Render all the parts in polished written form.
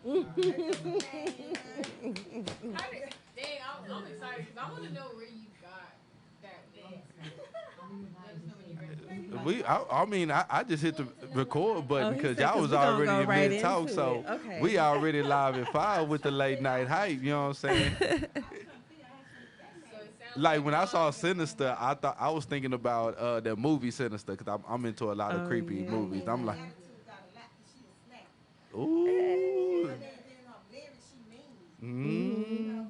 I'm excited because I want to know where you got that name. Let us know when you're ready. I just hit the record button Oh, he because said, y'all because was we're going to already go in right mid talk, into it. so we Okay. already live at 5 with the late night hype. You know what I'm saying? So it sounds Like like when I saw mom. Sinister, I was thinking about the movie Sinister because I'm into a lot of Oh, creepy yeah. movies. I'm like, Hey. ooh, mm,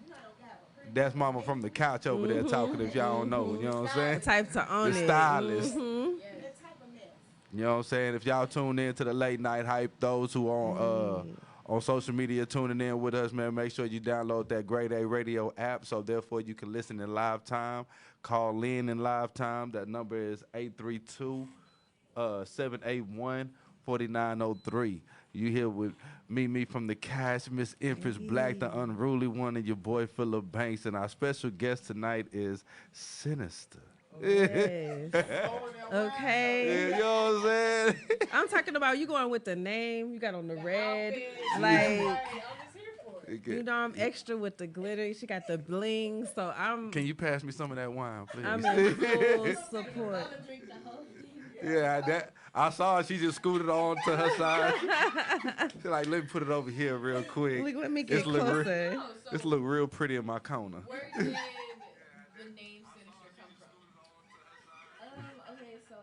that's Mama from the couch over there talking. If y'all don't know, you know what I'm saying? Type to The own it. stylist. Yes. You know what I'm saying? If y'all tune in to the late night hype, those who Hey. on social media tuning in with us, man, make sure you download that Grade A Radio app so therefore you can listen in live time. Call in live time. That number is 832 781 4903. You here with me from the Cash, Miss Empress Black, the Hey. unruly one, and your boy Phillip Banks. And our special guest tonight is Sinister. Yeah, Yes. you Okay. know what I'm saying? I'm talking about you going with the name. You got on the red. Outfit. Like, Right. I'm just here for it. you know, I'm extra with the glitter. She got the bling. So Can you pass me some of that wine, I'm please? in full support. Yeah, that I saw she just scooted on to her side. She like, let me put it over here real quick. Let me It's get look real, closer. Oh, so it's look real pretty in my corner. where did the name Sinister come from? Okay, so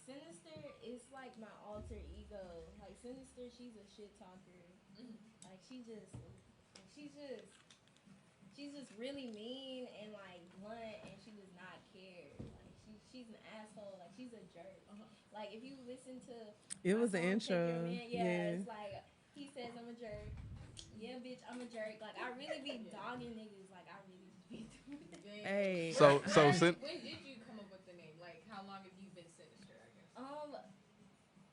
Sinister is like my alter ego. Like Sinister, she's a shit talker. Like she's just really mean and like blunt, and she does not care. Like she's an asshole. Like she's a jerk. Like if you listen to It my was the song "Take Your intro. Man," yeah, Yeah. it's like he says I'm a jerk. Yeah, bitch, I'm a jerk. Like I really be dogging niggas. Like I really be doing that. Hey. So When did you come up with the name? Like, how long have you been Sinister, I guess?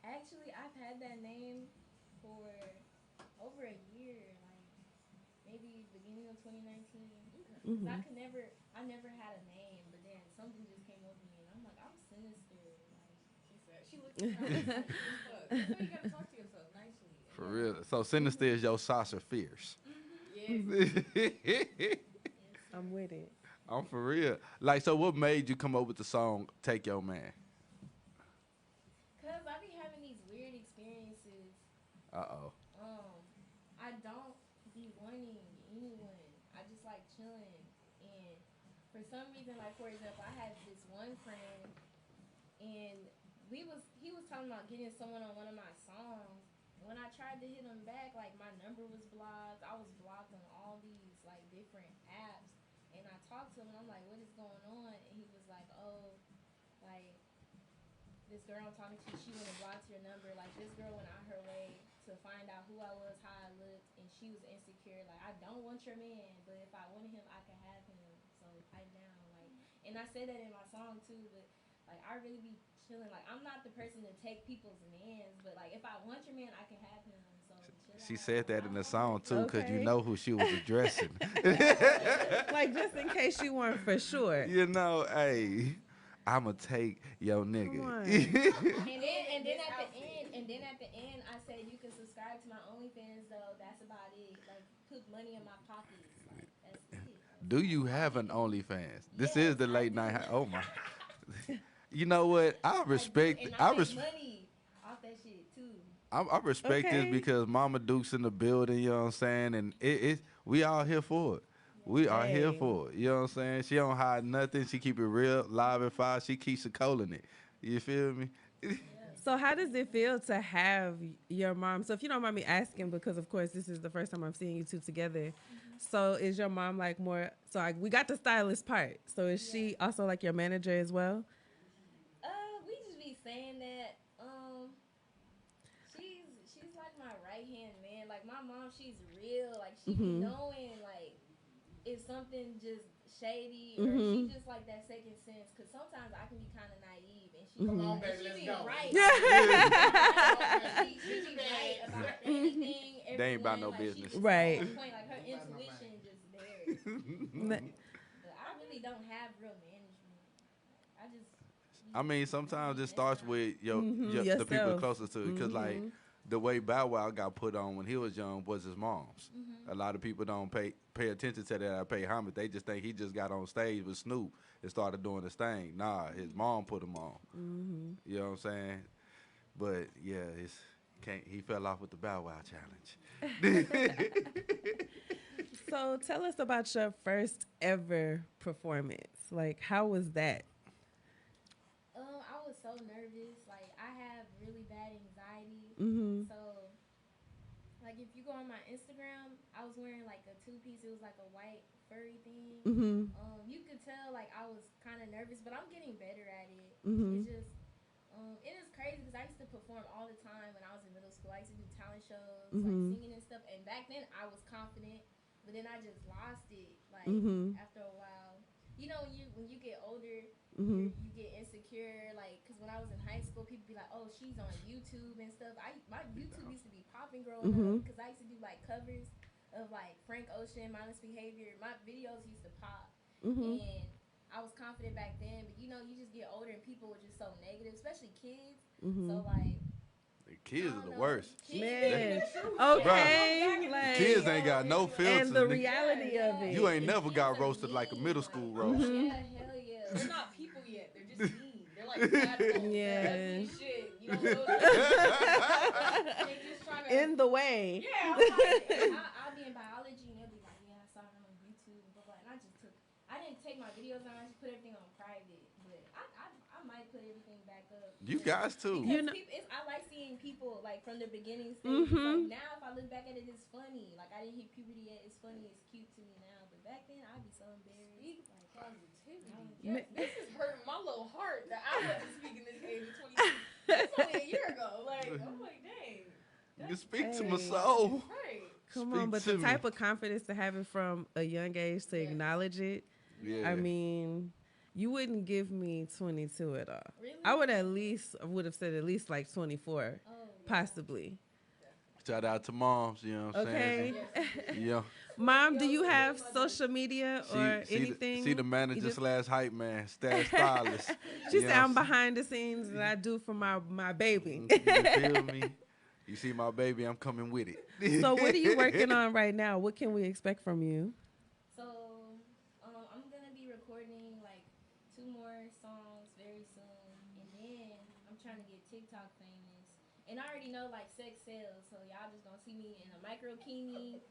Actually, I've had that name for over a year. Like maybe beginning of 2019. Cause Hmm. I never had a name, but then something just came over me, and I'm like, I'm sinister. Like, She said. She looked around. Like, fuck. That's why you gotta talk to yourself nicely. for real. So Sinister is your Sasha Fierce. Yes. yes, I'm sir. with it. I'm for real. Like, so what made you come up with the song "Take Your Man"? Cause I be having these weird experiences. Uh oh. Um, I don't be wanting anyone. I just like chilling, and for some reason, like for example, I had this one friend, and he was talking about getting someone on one of my songs. When I tried to hit him back, like my number was blocked. I was blocked on all these like different apps, and I talked to him, and I'm like, "What is going on?" And he was like, "Oh, like this girl I'm talking to, she went and blocked your number. Like this girl went out her way to find out who I was, how I looked, and she was insecure. Like I don't want your man, but if I wanted him, I could have him. So pipe down, like." And I say that in my song too, but like I really be chilling. Like I'm not the person to take people's mans, but like if I want your man, I can have him. So chill She out. said that in the song too, cause you Okay. know who she was addressing. Like, just in case you weren't for sure. You know, hey, I'ma take your Come nigga. on. And then at the end, I said you can subscribe to my OnlyFans though. That's about it. Like put money in my pockets. Like that's it. Like, Do that's you all have you an do. OnlyFans? This Yes, is the I late do. night. Oh my. You know what? I do, and I make money off that shit too. I respect this Okay. because Mama Duke's in the building. You know what I'm saying? And we all here for it. We are here Hey. for it. You know what I'm saying? She don't hide nothing. She keep it real, live and fire. She keeps it calling it. You feel me? Yeah. So, how does it feel to have your mom? So, if you don't mind me asking, because of course this is the first time I'm seeing you two together. So, is your mom like more? So, like, we got the stylist part. So, is Yeah. she also like your manager as well? We just be saying that. She's like my right hand man. Like my mom, she's real. Like she be Mm-hmm. knowing like if something just shady or Mm-hmm. she just like that second sense. Cause sometimes I can be kind of naive and she Come Mm-hmm. on, and baby, she let's be go. right. Yeah. She be right about anything, They ain't about everyone. no Like she business. just Right. on point. Like her intuition just there. But I really don't have real management. Like, I just I be mean, sometimes it messing starts around. with Mm-hmm. the people Yourself. closest to you. Cause like Mm-hmm. the way Bow Wow got put on when he was young was his mom's. A lot of people don't pay attention to that. I pay homage. They just think he just got on stage with Snoop and started doing his thing. Nah, his mom put him on. You know what I'm saying? But yeah, he fell off with the Bow Wow challenge. So tell us about your first ever performance. Like, how was that? I was so nervous. Like, I have really bad anxiety. So, like, if you go on my Instagram, I was wearing like a two-piece. It was like a white furry thing. You could tell like I was kind of nervous, but I'm getting better at it. It's just, it is crazy because I used to perform all the time when I was in middle school. I used to do talent shows, like singing and stuff. And back then I was confident, but then I just lost it. Like after a while, you know, when you get older, you get insecure. Like, cause when I was in high school, people be like, "Oh, she's on YouTube and stuff." My YouTube used to be popping growing up because I used to do like covers of like Frank Ocean, Mindless Behavior. My videos used to pop, and I was confident back then. But you know, you just get older and people were just so negative, especially kids. So like. The kids are the worst. Man, okay, like Kids ain't got no filters. and the reality of it. You ain't never got roasted like a middle school roast. Yeah, hell yeah. They're not people yet. They're just mean. They're like bad Yeah. shit. You don't know that. They just trying to. In the way. Yeah. I'm like, I'll be in biology and they'll be like, yeah, I saw them on YouTube and blah, blah. And I didn't take my videos on. I just put everything on private. But I might put everything back up. You guys too. You know, I like seeing people like from the beginning stages. Like now, if I look back at it, it's funny. Like I didn't hit puberty yet. It's funny. It's cute to me now. But back then, I'd be so embarrassed. Like positivity. Yes, this is hurting my little heart that I wasn't speaking this age of 22. That's only a year ago. Like I'm like, dang. You speak to my soul. Right. come Speak on, but to the me. type of confidence to have it from a young age to acknowledge it. Yeah. I mean, you wouldn't give me 22 at all. Really? I would have said at least like 24, possibly. Shout out to moms, you know what I'm Okay. saying? Yeah. Mom, do you have social media or anything? See the manager / hype man, stylist. She You said know I'm behind the scenes that I do for my baby. You feel me? You see my baby, I'm coming with it. So what are you working on right now? What can we expect from you? So I'm gonna be recording like 2 more songs very soon, and then I'm trying to get TikTok famous. And I already know like sex sells, so y'all just gonna see me in a micro bikini,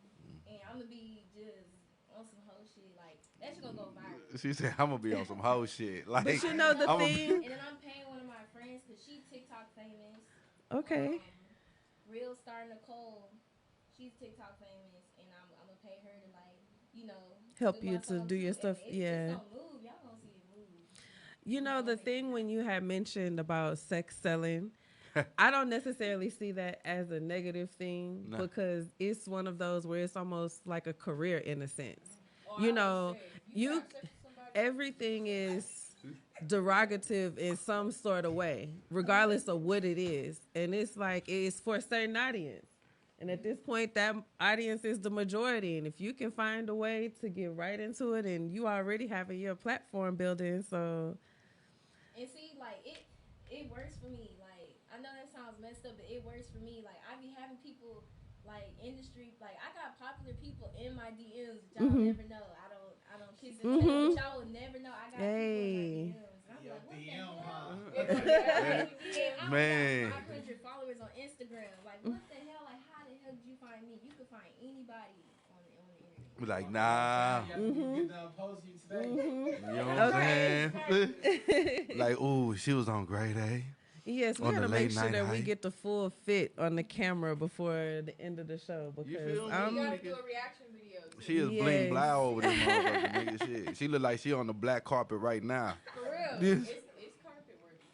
and I'm gonna be just on some whole shit. Like that's gonna go viral. She said, I'm going to be on some hoe shit. Like, But you know the I'ma thing. And then I'm paying one of my friends because she's TikTok famous. Okay. Real Star Nicole, she's TikTok famous, and I'm gonna pay her to like, you know, Help do my you to song do your too. stuff, And yeah. It's gonna move. Y'all gonna see it move. You know, the thing when you had mentioned about sex selling, I don't necessarily see that as a negative thing No. because it's one of those where it's almost like a career in a sense. You know, everything is derogative in some sort of way, regardless of what it is. And it's like, it's for a certain audience. And at this point, that audience is the majority. And if you can find a way to get right into it, and you already having your platform building, so. And see, like it works for me. Like I know that sounds messed up, but it works for me. Like I be having people like industry, like I got popular people in my DMs that y'all never know. I don't kiss and tell, but y'all will never know I got people in my DMs. And I'm like, what the hell? And Man. I got 500 followers on Instagram. Like what the hell? Like how the hell did you find me? You could find anybody on the internet. Be like, nah. You know what I'm saying? Like, ooh, she was on grade A. Yes, we On gotta the make late sure night that we hype. get the full fit on the camera before the end of the show because feel me? You gotta do a reaction video. Too. She is bling blow over them motherfuckers, nigga. Shit. She look like she on the black carpet right now. For real. Yes. It's carpet worthy.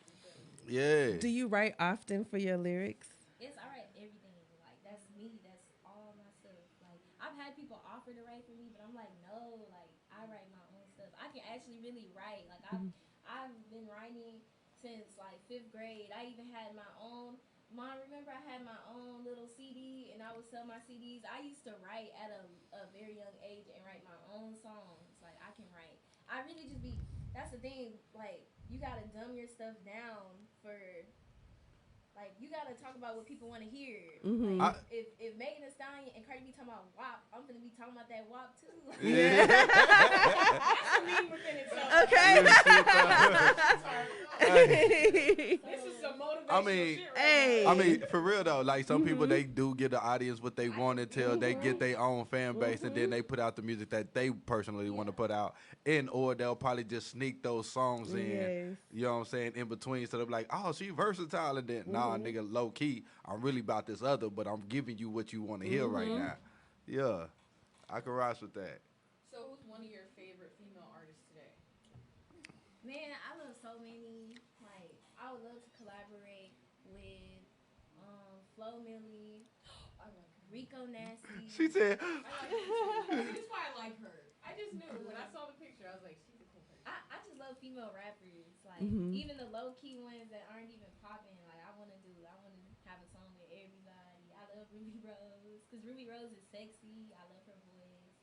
Yeah. Do you write often for your lyrics? Yes, I write everything. Like that's me. That's all my stuff. Like I've had people offer to write for me, but I'm like, no. Like I write my own stuff. I can actually really write. Like I've been writing since like 5th grade. I even had my own. Mom, remember I had my own little CD and I would sell my CDs. I used to write at a very young age and write my own songs. Like I can write. I really just be. That's the thing. Like you gotta dumb your stuff down for Like, you gotta talk about what people want to hear. Mhm. Like, if Megan Thee Stallion and Cardi B talking about WAP, I'm gonna be talking about that WAP too. Yeah. That's a meme within itself. Okay. This is some motivational shit right hey. now. I mean, for real though, like some people they do give the audience what they want until they get their own fan base, and then they put out the music that they personally want to put out. Or they'll probably just sneak those songs in. Yes. You know what I'm saying? In between, so they're like, "Oh, she versatile," and then nah, nigga, low key, I'm really about this other, but I'm giving you what you want to hear right now. Yeah, I can rise with that. So, who's one of your favorite female artists today? Man, I love so many. Like, I would love to collaborate with Flo Milli, Rico Nasty. She said, I like her. That's why I like her. I just knew when I saw the picture, I was like, she's a cool person. I just love female rappers. Like, even the low key ones that aren't even popping. Like, I want to have a song with everybody. I love Ruby Rose because Ruby Rose is sexy. I love her voice.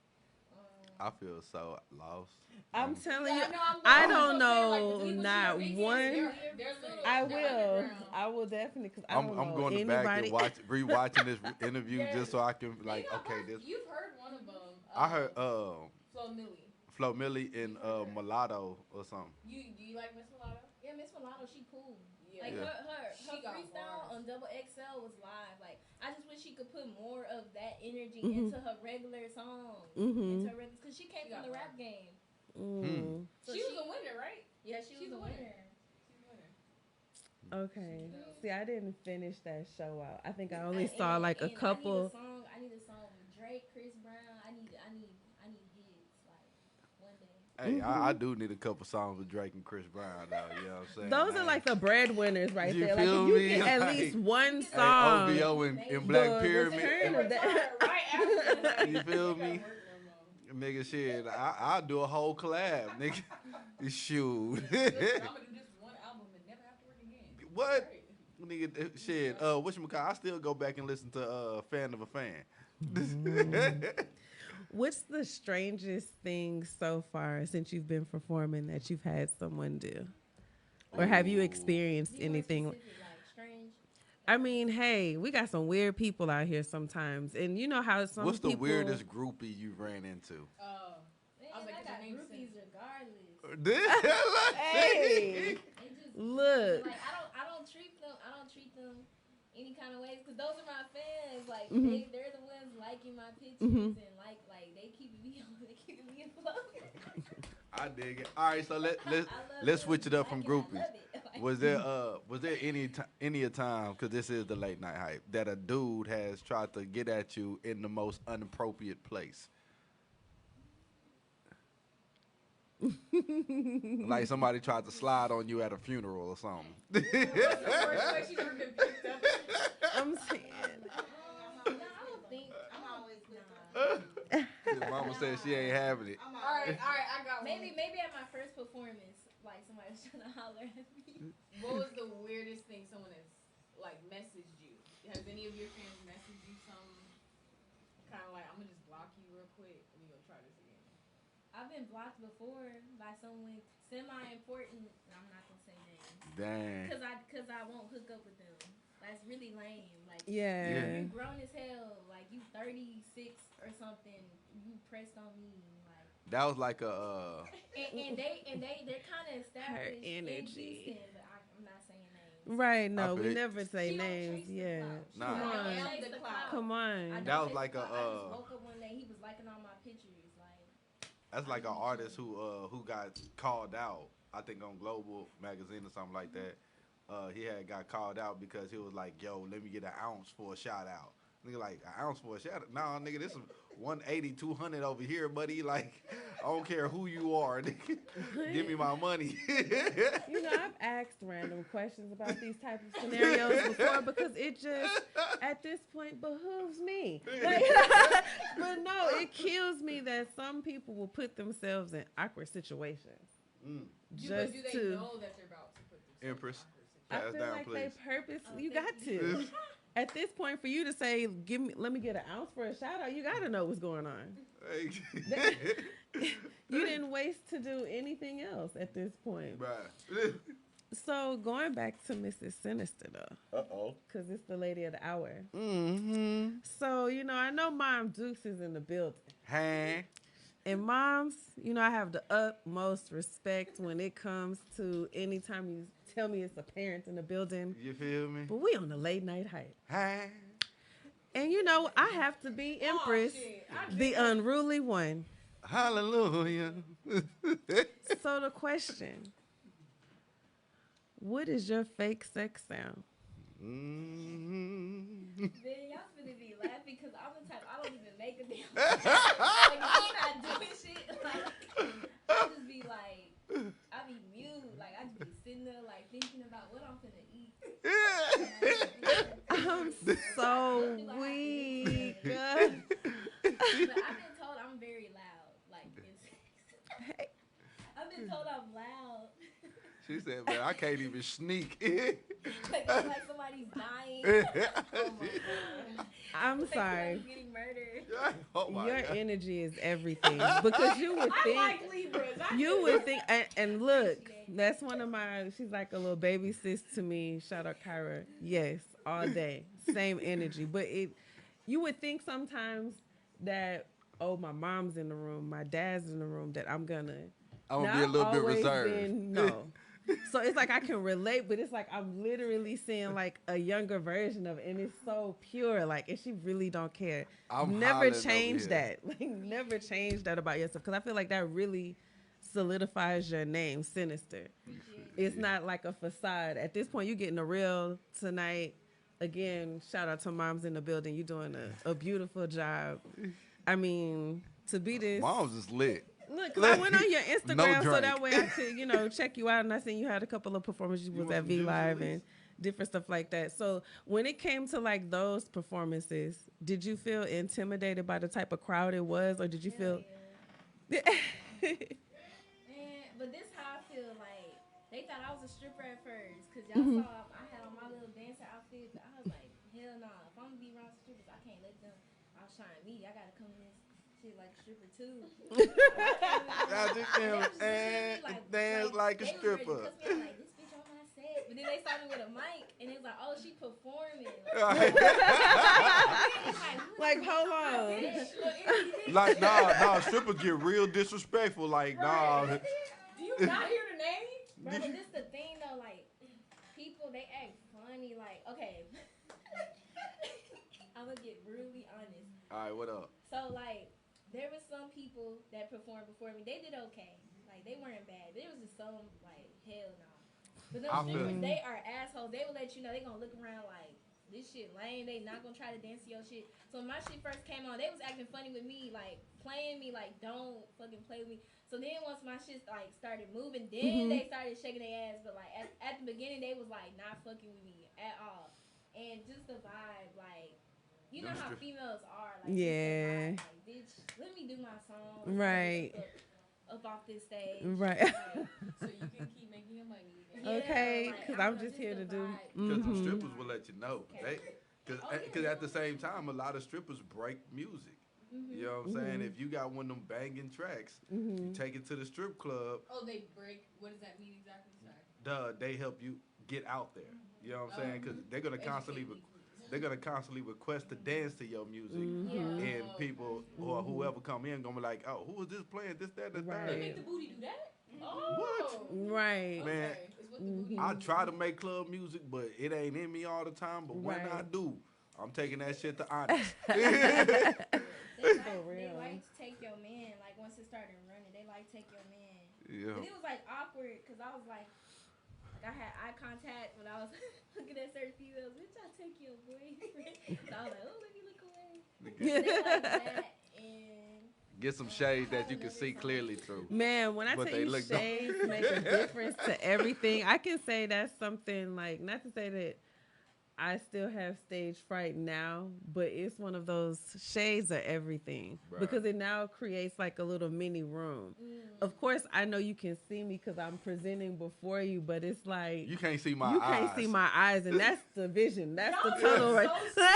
I feel so lost. I'm telling you, Yeah, I I'm don't know saying, like, not one. They're little, I they're will. underground. I will definitely because I I'm don't know going anybody. back and rewatching this interview Yes. just so I can like, You know, okay, this. You've heard one of them. I heard Flo Milli. Flo Milli and Mulatto or something. Do you like Miss Mulatto? Yeah, Miss Mulatto, she cool. Yeah. Like, her She got freestyle bars. on Double XL was live. Like, I just wish she could put more of that energy into her regular songs. Because she came She from got the bars. rap game. So She was a winner, right? Yeah, she was a winner. She's a winner. Okay. See, I didn't finish that show out. I think I only And- saw like a and couple. I need a song with Drake, Chris Brown. I need hits like one day. Hey, I do need a couple songs with Drake and Chris Brown, though. You know what I'm saying? Those are like the breadwinners right You there. Like feel if you me? get at Like, least one Hey, song. OVO and Black the Pyramid. return of that. Right after that. You feel me? Nigga, shit, I'll do a whole collab, nigga. Shoot. I'm gonna do this one album and never have to work again. What? Right. Nigga, shit. Whatchamacallit, I still go back and listen to Fan of a Fan. What's the strangest thing so far since you've been performing that you've had someone do? Or have you experienced Be more anything? specific, like strange. I mean, hey, we got some weird people out here sometimes. And you know how some What's the people... weirdest groupie you ran into? Man, I was like, I is got your name groupies Sid? regardless. Hey, They just look. like I don't treat them any kind of ways because those are my fans. Like they're the ones liking my pictures and like they keep me afloat. I dig it. All right, so let's switch it up from groupies. Was there any time, because this is the late night hype, that a dude has tried to get at you in the most inappropriate place? Like somebody tried to slide on you at a funeral or something. What's the worst place you've ever been picked up? I'm saying. No, I don't think. I'm always nah. His mama said she ain't having it. All right, I got one. Maybe at my first performance, like somebody was trying to holler at me. What was the weirdest thing someone has like messaged you? Has any of your fans messaged you some kind of like, I'm gonna just block you real quick and we gonna try this again? I've been blocked before by someone semi-important. I'm not gonna say names. Dang. Cause I won't hook up with them. That's really lame. Like Yeah. you're grown as hell. Like you 36 or something. You pressed on me. Like That was like a. and they're kind of established energy. in Houston, but I'm not saying names. Right, no, I we bet. never say She don't names. chase the Yeah. clout. She Nah. Come don't on. chase the clout. Come I on. don't That was chase like the a, clout. I just woke up one day. He was liking all my pictures. Like That's like an artist who got called out. I think on Global magazine or something like that. He had got called out because he was like, "Yo, let me get an ounce for a shout out." Nigga, like an ounce for a shout out? Nah, nigga, this is 180, 200 over here, buddy. Like, I don't care who you are, nigga. Give me my money. You know, I've asked random questions about these type of scenarios before because it just, at this point, behooves me. Like, but no, it kills me that some people will put themselves in awkward situations. Just do they to, know that they're about to put themselves Empress. I Pass feel down, like please. they purpose. You thank got you. to. At this point, for you to say, let me get an ounce for a shout out, you got to know what's going on. You didn't waste to do anything else at this point. Right. So going back to Mrs. Sinister though, Uh-oh. because it's the lady of the hour. Mm-hmm. So, I know Mom Dukes is in the building. Hey. And moms, I have the utmost respect when it comes to anytime you tell me it's a parent in the building. You feel me? But we on the late night hype. Hey. And I have to be Empress, the unruly one. Hallelujah. So the question, what is your fake sex sound? Mm-hmm. Man, y'all finna be laughing because I'm the type, I don't even make a damn like, if I'm not doing shit, like, I just be like, I be mute. Like, I just be sitting there, like, thinking about what I'm finna eat. I'm so weak. But I've been told I'm very loud. Like, I've been told I'm loud. She said, man, I can't even sneak. Like, it's like somebody's dying. Oh my God. I'm Like sorry. somebody's getting murdered. Oh my Your God. energy is everything. Because you would I think, like Libras. you would think, and look, that's one of my, she's like a little baby sis to me. Shout out Kyra. Yes, all day. Same energy. But you would think sometimes that, oh, my mom's in the room, my dad's in the room, that I'm going to. I'm going to be a little bit reserved. No. So it's like I can relate, but it's like I'm literally seeing like a younger version of it, and it's so pure. Like, and she really don't care. I'm Never hollering change over here. that. Like, never change that about yourself, because I feel like that really solidifies your name, Sinister. It's not like a facade. At this point, you're getting a real tonight. Again, shout out to moms in the building. You're doing a beautiful job. I mean, to be this. Mom's is lit. Look, 'cause I went on your Instagram No so drink. that way I could, check you out. And I seen you had a couple of performances. You was want at some V juice, Live Elise? and different stuff like that. So when it came to like those performances, did you feel intimidated by the type of crowd it was, or did you feel? Man, but this how I feel. Like, they thought I was a stripper at first, because y'all saw I had on my little dancer outfit. But I was like, hell no. If I'm going to be around strippers, I can't let them outshine me. I got to come in this shit like a stripper too. I just dance like a stripper. They was ready to cuss me out, like, this bitch on my set. But then they saw me with a mic, and it was like, oh, she performing. Like, hold on. Like, nah, strippers get real disrespectful. Like, nah. Do you not hear the name? Bro, but this the thing though, like, people, they act funny. Like, okay, I'm gonna get brutally honest. All right, what up? So, like, there was some people that performed before me. They did okay. Like, they weren't bad. There was just some, like, hell no. But them strippers, they are assholes. They will let you know. They gonna look around like, this shit lame. They not gonna try to dance to your shit. So when my shit first came on, they was acting funny with me, like, playing me, like, don't fucking play with me. So then once my shit, like, started moving, then they started shaking their ass. But, like, at the beginning, they was, like, not fucking with me at all. And just the vibe, like, you know how females are. Like, yeah. Like, bitch, let me do my song. Right. Up off this stage. Right. So you can keep making your money. Okay, because I'm just here to do. Because the strippers will let you know. Okay. Because at the same time, a lot of strippers break music. You know what I'm saying? If you got one of them banging tracks, you take it to the strip club. Oh, they break. What does that mean exactly? Sorry. They help you get out there. You know what I'm saying? Because they're gonna constantly request to dance to your music, and people or whoever come in gonna be like, oh, who is this playing this, that, and the Right. They third? make the booty do that? Oh. What? Right. Man, Okay. It's what the booty I do. try to make club music, but it ain't in me all the time. But when I do, I'm taking that shit to honest. They like to take your man. Like, once it started running, they like to take your man. Yeah. And it was, like, awkward, because I was, like I had eye contact when I was looking at certain females. Bitch, I take your boyfriend. So I was like, oh, let me look away. They like that, and Get some shades that you can see clearly through. Man, when I But tell they you look shades make a difference to everything, I can say that's something like, not to say that I still have stage fright now, but it's one of those shades of everything. Right. Because it now creates like a little mini room. Of course, I know you can see me because I'm presenting before you, but it's like You can't see my you eyes. can't see my eyes, and that's the vision. That's the Y'all tunnel are right. so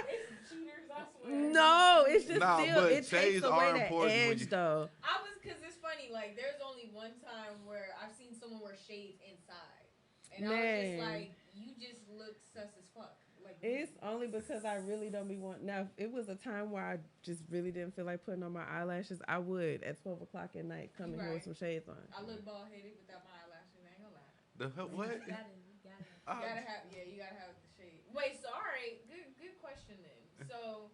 It's cheaters, I swear. No, it's just Nah, still but it takes shades away are that important when edge you- though. I was, because it's funny, Like, there's only one time where I've seen someone wear shades inside, and I was just Man. like, you just look sus as fuck. Like, It's only because I really don't be wanting. Now, if it was a time where I just really didn't feel like putting on my eyelashes, I would at 12 o'clock at night come in here with some shades on. I look bald headed without my eyelashes. I ain't gonna lie. The what? You gotta. You gotta have the shade. Wait, so all right, good question then. So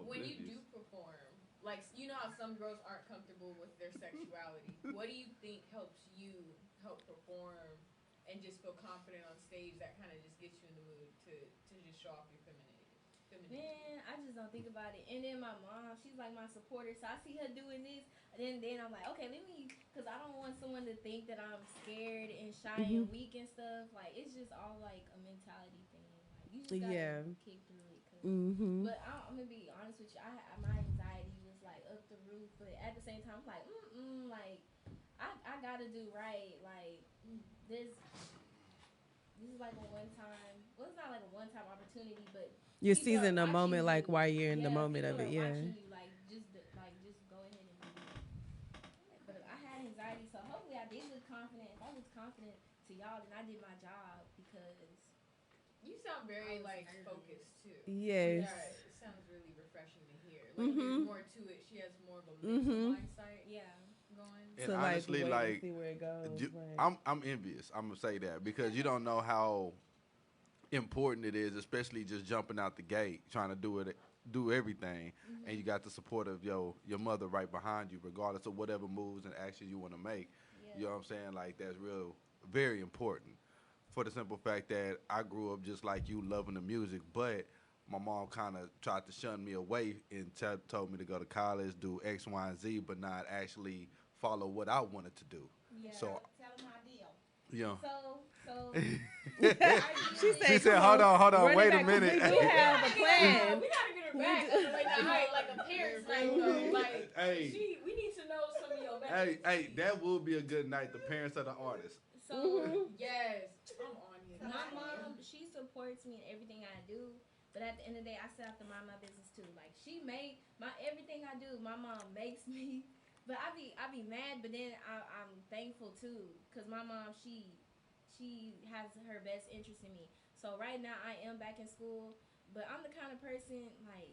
when you do perform, like, you know how some girls aren't comfortable with their sexuality. What do you think helps you help perform and just feel confident on stage? That kind of just gets you in the mood to just show off your femininity. Man, I just don't think about it. And then my mom, she's like my supporter, so I see her doing this, and then I'm like, okay, let me, because I don't want someone to think that I'm scared and shy and weak and stuff. Like, it's just all like a mentality thing. Like, you just gotta kick through it. But I'm gonna be honest with you, my anxiety was like up the roof, but at the same time, I'm like, like I gotta do right. Like, this is like a one time. Well, it's not like a one time opportunity, but you're seizing the moment, like while you're in the moment of it. Yeah. Watching you, like just go ahead and do it. But I had anxiety, so hopefully I did look confident. If I was confident to y'all, then I did my job, because you sound very like focused too. Yes. Yeah, it sounds really refreshing to hear. Like, there's more to it. She has more of a mental mindset. Yeah. Going. And to honestly, like see where it goes. I'm envious. I'm gonna say that because you don't know how important it is, especially just jumping out the gate, trying to do everything, and you got the support of your mother right behind you, regardless of whatever moves and actions you want to make. Yeah. You know what I'm saying? Like, that's very important. For the simple fact that I grew up just like you, loving the music, but my mom kind of tried to shun me away and told me to go to college, do X, Y, and Z, but not actually follow what I wanted to do. Yeah. So, tell them my deal. Yeah. So She said, hold on, wait a minute. We do have a plan. We gotta get her back on the late night hype, like a parent's night though. Like, Hey. we need to know some of your best. Hey, that will be a good night. The parents of the artists. So yes, I'm on you. my mom, she supports me in everything I do. But at the end of the day, I still have to mind my business too. Like, she made everything I do. My mom makes me, but I be mad. But then I'm thankful too, cause my mom she has her best interest in me. So right now I am back in school, but I'm the kind of person, like,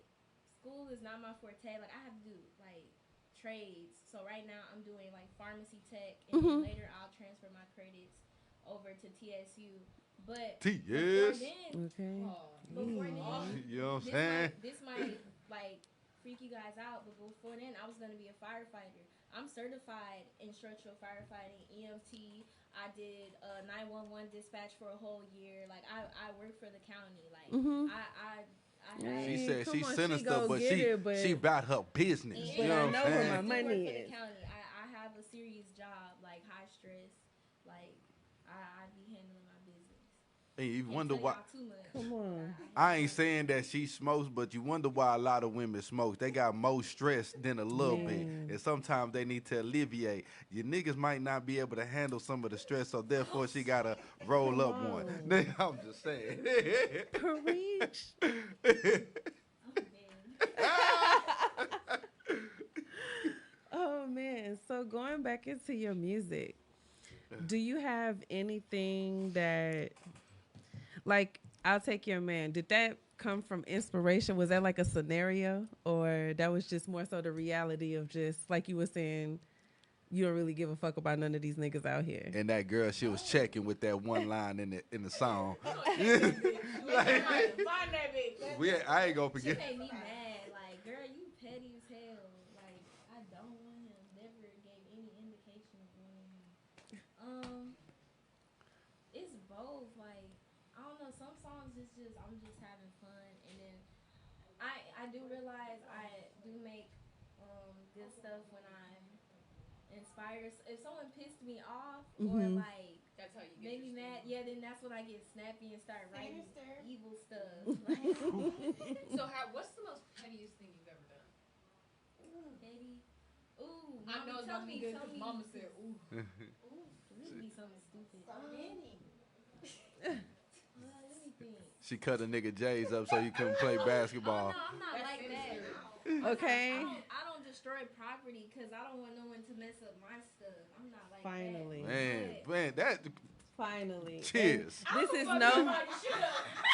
school is not my forte. Like, I have to do like trades. So right now I'm doing like pharmacy tech, and then later I'll transfer my credits over to TSU. But before then, you know what I'm saying? This might like freak you guys out, but before then, I was gonna be a firefighter. I'm certified in structural firefighting, EMT. I did 911 dispatch for a whole year. Like, I work for the county. Like, She said she's sinister, but she about her business. And you know I know what I'm where saying? my money for the is. county. I have a serious job, like high stress. Like, I be handling my business. And you Can't wonder tell why. y'all too much. Come on. I ain't saying that she smokes, but you wonder why a lot of women smoke. They got more stress than a little bit, and sometimes they need to alleviate. Your niggas might not be able to handle some of the stress, so therefore she gotta roll up one. I'm just saying. Preach. Oh man. So going back into your music, do you have anything that, like, I'll Take Your Man, did that come from inspiration? Was that like a scenario, or that was just more so the reality of, just like you were saying, you don't really give a fuck about none of these niggas out here? And that girl, she was checking with that one line in the song. Find that bitch. I ain't gonna forget. She made me mad. Like, girl, you petty as hell. Like, I don't want him. Never gave any indication of wanting him. It's both. Like, I don't know. Some songs it's just I'm just having fun, and then I do realize I do make good stuff when I'm inspired. If someone pissed me off or like that's how you make me mad, then that's when I get snappy and start writing evil stuff. So what's the most pettiest thing you've ever done? Petty. Ooh, I know it's tell gonna be me, good because Mama said, ooh. Ooh, this be something stupid. Let me think. She cut a nigga J's up so he couldn't play basketball. Oh, no, I'm not like that. Okay. I don't destroy property because I don't want no one to mess up my stuff. I'm not like Finally. that. Man, that. Finally. Cheers. This is no.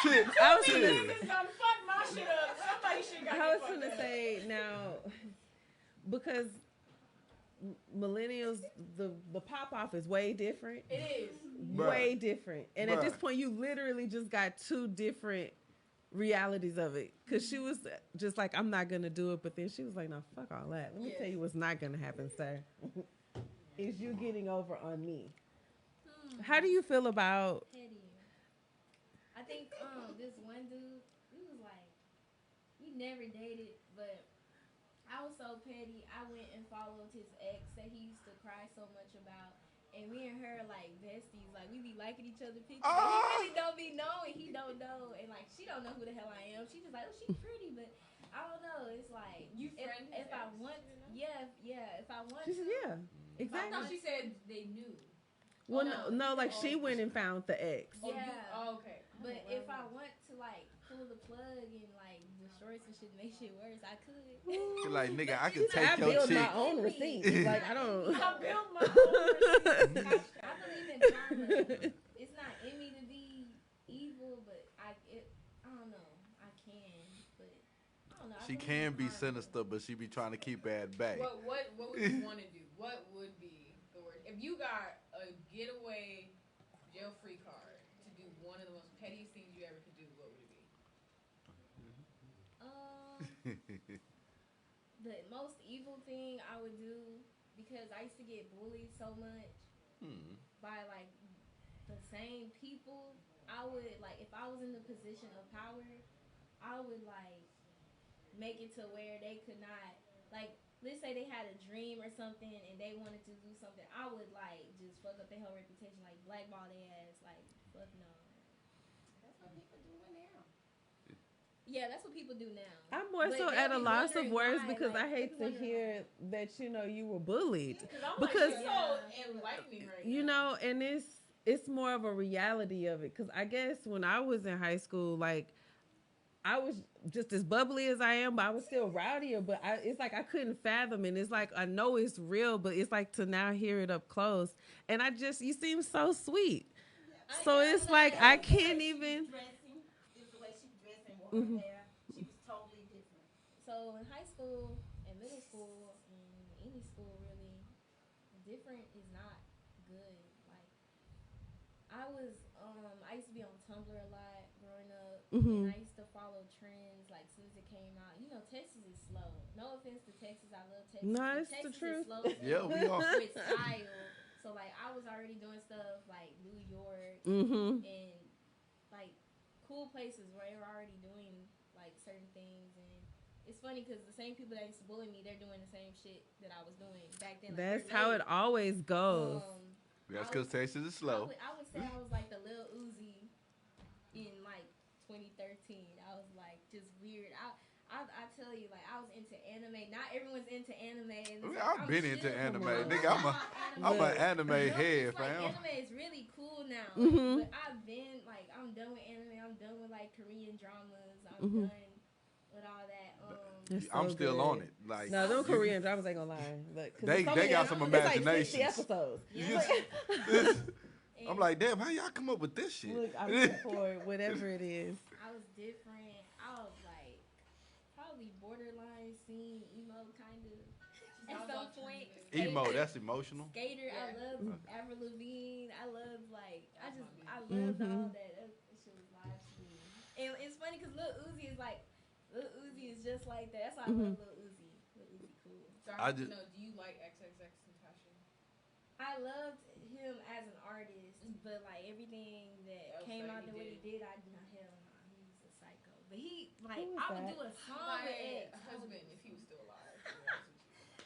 Cheers. I was Cheers. Done fuck my shit up. Somebody should got I was gonna say now, because millennials, the pop off is way different. It is. Way different. And at this Bruh. point, you literally just got two different realities of it. Because she was just like, I'm not going to do it. But then she was like, no, fuck all that. Let me tell you what's not going to happen, sir. Is you getting over on me. How do you feel about... Petty. I think this one dude, he was like, we never dated, but I was so petty. I went and followed his ex that he used to cry so much about. And me and her like besties, like we be liking each other pictures. But he really don't be knowing, he don't know, and like she don't know who the hell I am. She just like, oh, she's pretty, but I don't know. It's like You friend if I want, yeah, if I want. She said, yeah, I exactly. thought she said they knew. Well, no, like she went and found the ex. Yeah. Oh, okay. But if I want to like pull the plug and like destroy some shit, make shit worse, I could. You're like, nigga, I can I take your build chick. my own receipts. Like, I don't... I built my own receipts. I believe in karma. It's not in me to be evil, but I don't know. I can, but I don't know. She can be sinister, but she be trying to keep it at bay. What would you want to do? What would be the word? If you got a getaway jail-free card to do one of the most pettiest things you ever could do, what would it be? The most evil thing I would do, because I used to get bullied so much by like the same people, I would like, if I was in the position of power, I would like make it to where they could not, like, let's say they had a dream or something and they wanted to do something, I would like just fuck up their whole reputation, like blackball their ass, like fuck no. That's what people do now. Yeah, that's what people do now. I'm more But so they at a be loss of wondering words why, because like, I hate they to be hear that, you know, you were bullied. I'm Because, like, so enlightening right you now. know, and it's more of a reality of it. Because I guess when I was in high school, like, I was just as bubbly as I am, but I was still rowdier. But it's like I couldn't fathom it. It's like I know it's real, but it's like to now hear it up close. And you seem so sweet. So it's like I can't even... She was totally different. So in high school and middle school and any school really, different is not good. Like I used to be on Tumblr a lot growing up, and I used to follow trends like as soon as it came out. You know, Texas is slow. No offense to Texas, I love Texas. No, but it's the Texas truth. is slow Yeah, we are. with style. So like I was already doing stuff like New York Mm-hmm. and like cool places where they were already doing like certain things, and it's funny because the same people that used to bully me, they're doing the same shit that I was doing back then. Like, That's how it always goes. That's because Texas is slow. I would say I was like the Lil Uzi in like 2013. I was like just weird. I tell you, like I was into anime. Not everyone's into anime. And it's I've like, been into chill. anime. Nigga, I'm an anime head, it's like fam. anime is really cool now. Mhm. But I've been like, I'm done with anime. I'm done with like Korean dramas. I'm done with all that. It's I'm so still good. on it. Like No, them you- Korean dramas ain't gonna lie. Look, 'cause They it's so got many- some It's like 60 imaginations. episodes. I'm like, damn, how y'all come up with this shit? Look, I'm here for it, whatever it is. I was different. I was like probably borderline scene emo kind of at some point. Emo, that's emotional. Skater, I Yeah. love Avril Lavigne. I love like I loved all that. That shit was live to me. And it's funny because Lil Uzi is just like that. That's why I love Lil Uzi. Lil Uzi cool. So I I just- know, do you like XXXTentacion? I loved him as an artist, but like everything that Else came that out he of what he did, I did not hell no. He was a psycho. But he like Who was I would that? do a song My with X. husband, if he was still alive. to be honest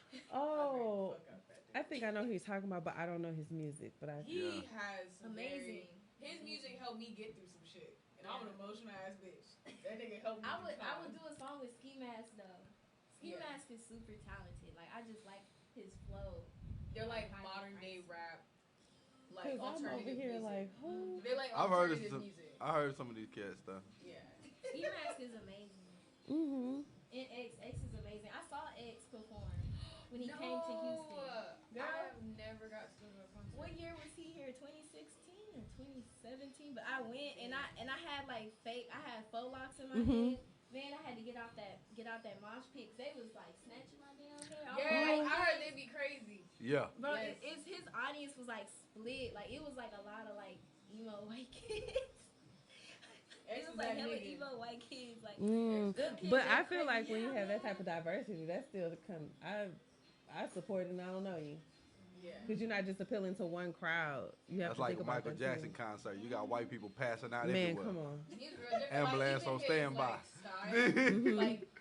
with you. Oh, I'd fuck up that I dude. think I know who you're talking about, but I don't know his music. But I He has some Amazing. his music helped me get through some shit, and I'm an emotional ass bitch. That nigga helped me. I through would time. do a song with Ski Mask though. Ski Yeah. Mask is super talented. Like I just like his flow. They're like High modern day price. rap, like because I'm over alternative here music. like, who? They're like I've heard of alternative some. music. I heard some of these cats stuff. Yeah. Ski Mask is amazing. Mm-hmm. And X is amazing. I saw X perform. 17, but I went and I had like I had faux locks in my head. Man, I had to get out that mosh pit. They was like snatching my damn hair. Yeah, I heard they be crazy. Yeah. Bro, it's his audience was like split. Like it was like a lot of like emo white kids. It was like hella emo white kids. Like good kids. But I feel like when you have that type of diversity, that's still to come. I support it and I don't know you. Yeah. Because you're not just appealing to one crowd. You have That's to like think a about Michael that Jackson too. concert. You got white people passing out Man, everywhere. come on. He's real different. Ambulance like, on standby.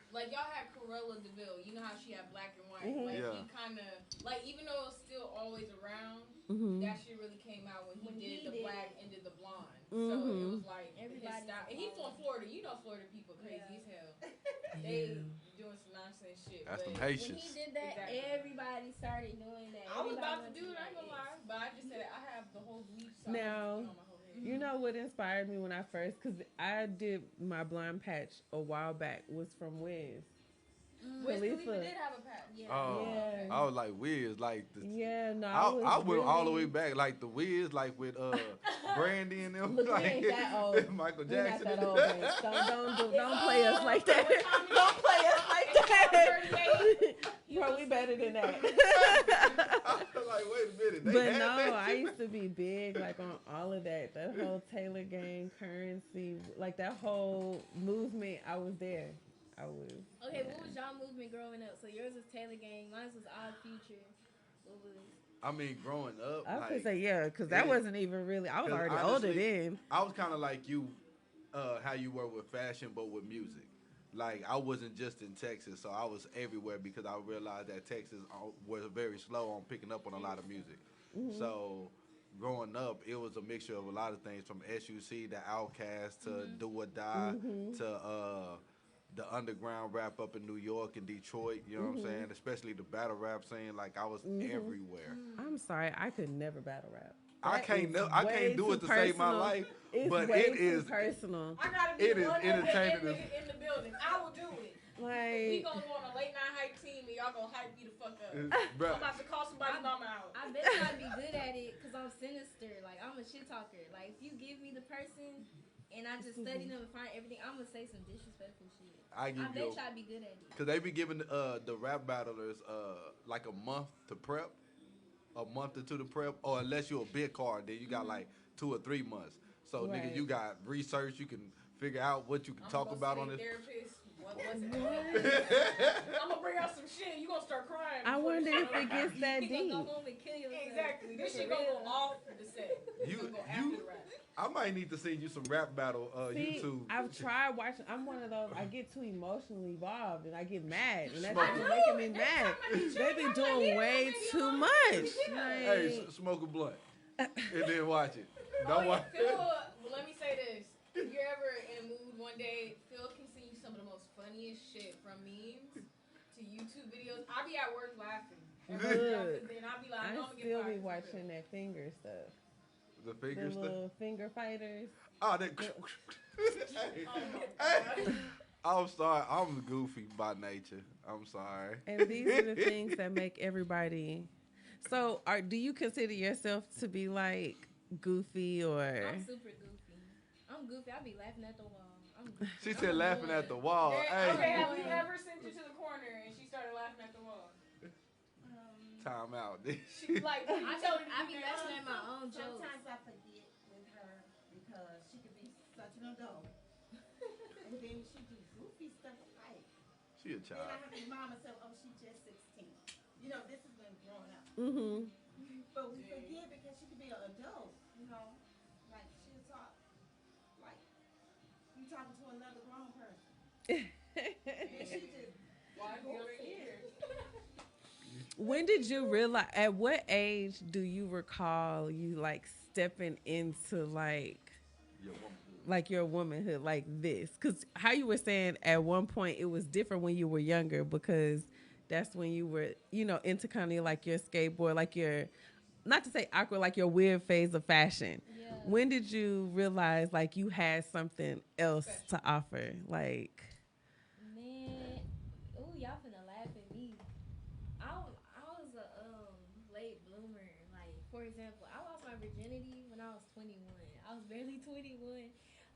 Like y'all had Cruella DeVille. You know how she had black and white. Like he kind of like even though it was still always around, that shit really came out when he did the black and did the blonde. So it was like everybody. And he's from Florida. You know Florida people crazy as hell. They doing some nonsense shit. That's but them Haitians. When he did that, everybody started doing that. I was about to do it. I ain't gonna lie, but I just said I have the whole bleach. So Now, on my whole head. you know what inspired me when I first, because I did my blonde patch a while back, was from Wiz. Wiz Khalifa did have a patch. Yeah. I was like Wiz, like the, I went really, all the way back, like the Wiz, like with Brandy and them. Look, like, we ain't that old. Michael We're Jackson. not that old, babe. Don't play us like that. Don't play us like that. Bro, we better than that. I was like, wait a minute. But no, I used to be big, like on all of that. That whole Taylor Gang, Currency, like that whole movement. I was there. I was. Okay, what was y'all movement growing up? So yours was Taylor Gang, mine was Odd Future. What was? I mean, growing up, I like, could say because that wasn't even really. I was already honestly, older then. I was kind of like you, how you were with fashion, but with music. Like I wasn't just in Texas, so I was everywhere because I realized that Texas was very slow on picking up on a lot of music. So growing up, it was a mixture of a lot of things from SUC to Outkast to Do or Die to the underground rap up in New York and Detroit. You know what I'm saying? Especially the battle rap scene. Like I was everywhere. I'm sorry, I could never battle rap. I can't do it to save my life, but it is personal. I gotta be one entertaining in the building. I will do it. Like we gonna go on a late night hype team and y'all gonna hype me the fuck up. I'm about to call somebody's mama out. I bet I'd be good at it because I'm sinister. Like I'm a shit talker. Like if you give me the person and I just study them and find everything, I'm gonna say some disrespectful shit. I bet I'd be good at it. Cause they be giving the rap battlers like a month to prep. A month or two to prep, or unless you're a big card, then you got like 2 or 3 months. So nigga, you got research. You can figure out what you can talk about on this. I'm gonna bring out some shit. You gonna start crying. I wonder if it gets that deep. Exactly. This shit gonna go off the set. I might need to send you some rap battle YouTube. I've tried watching. I'm one of those. I get too emotionally involved and I get mad, and that's making me mad. They be doing way too much. Hey, smoke a blunt and then watch it. Don't watch it. Let me say this: if you're ever in a mood one day, Phil can send you some of the most funniest shit from memes to YouTube videos. I be at work laughing. Then I be like, I still be watching that finger stuff. The finger stuff? Little finger fighters. Oh, that. Hey. I'm sorry. I'm goofy by nature. I'm sorry. And these are the things that make everybody. So, do you consider yourself to be like goofy or? I'm super goofy. I'm goofy. I be laughing at the wall. She said laughing at the wall. Hey. Okay, have you ever sent her to the corner and she started laughing at the wall? Time out. She's like, I be laughing at my own jokes. Sometimes I forget with her because she could be such an adult. And then she do goofy stuff like. She a child. Then I have to remind myself, oh, she's just 16. You know, this has been growing up. But we forget because she could be an adult, you know. Like, she'll talk like you talking to another grown person. And she just, why are you here? When did you realize? At what age do you recall you like stepping into like your womanhood like this? Because how you were saying at one point it was different when you were younger because that's when you were into kind of like your skateboard, like your, not to say awkward, like your weird phase of fashion. Yeah. When did you realize like you had something else to offer? Like, man, ooh, y'all finna laugh at me. I was a late bloomer. Like, for example, I lost my virginity when I was 21. I I was barely 21.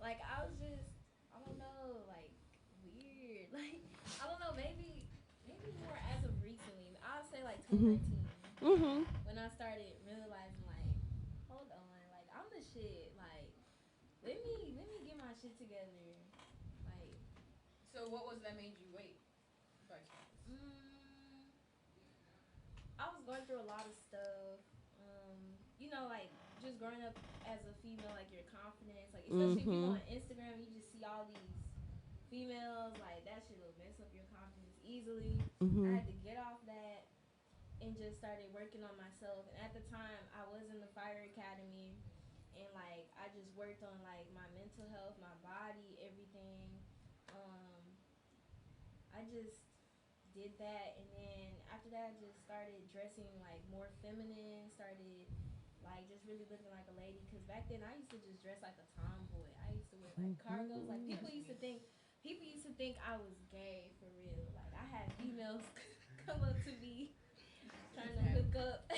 Like, I was just, I don't know, like, weird. Like, I don't know, maybe more as of recently. I'll say, like, 2019. When I started realizing, like, hold on, like, I'm the shit. Like, let me get my shit together. Like, so what was that made you wait? I was going through a lot of stuff. You know, like just growing up as a female, like your confidence, like especially if you go on Instagram, you just see all these females, like that shit will mess up your confidence easily. I had to get off that and just started working on myself. And at the time, I was in the fire academy, and like I just worked on like my mental health, my body, everything. I just did that, and then after that I just started dressing like more feminine, started like just really looking like a lady, because back then I used to just dress like a tomboy. I used to wear like cargos. Like people used to think I was gay for real. Like I had females come up to me trying to hook up.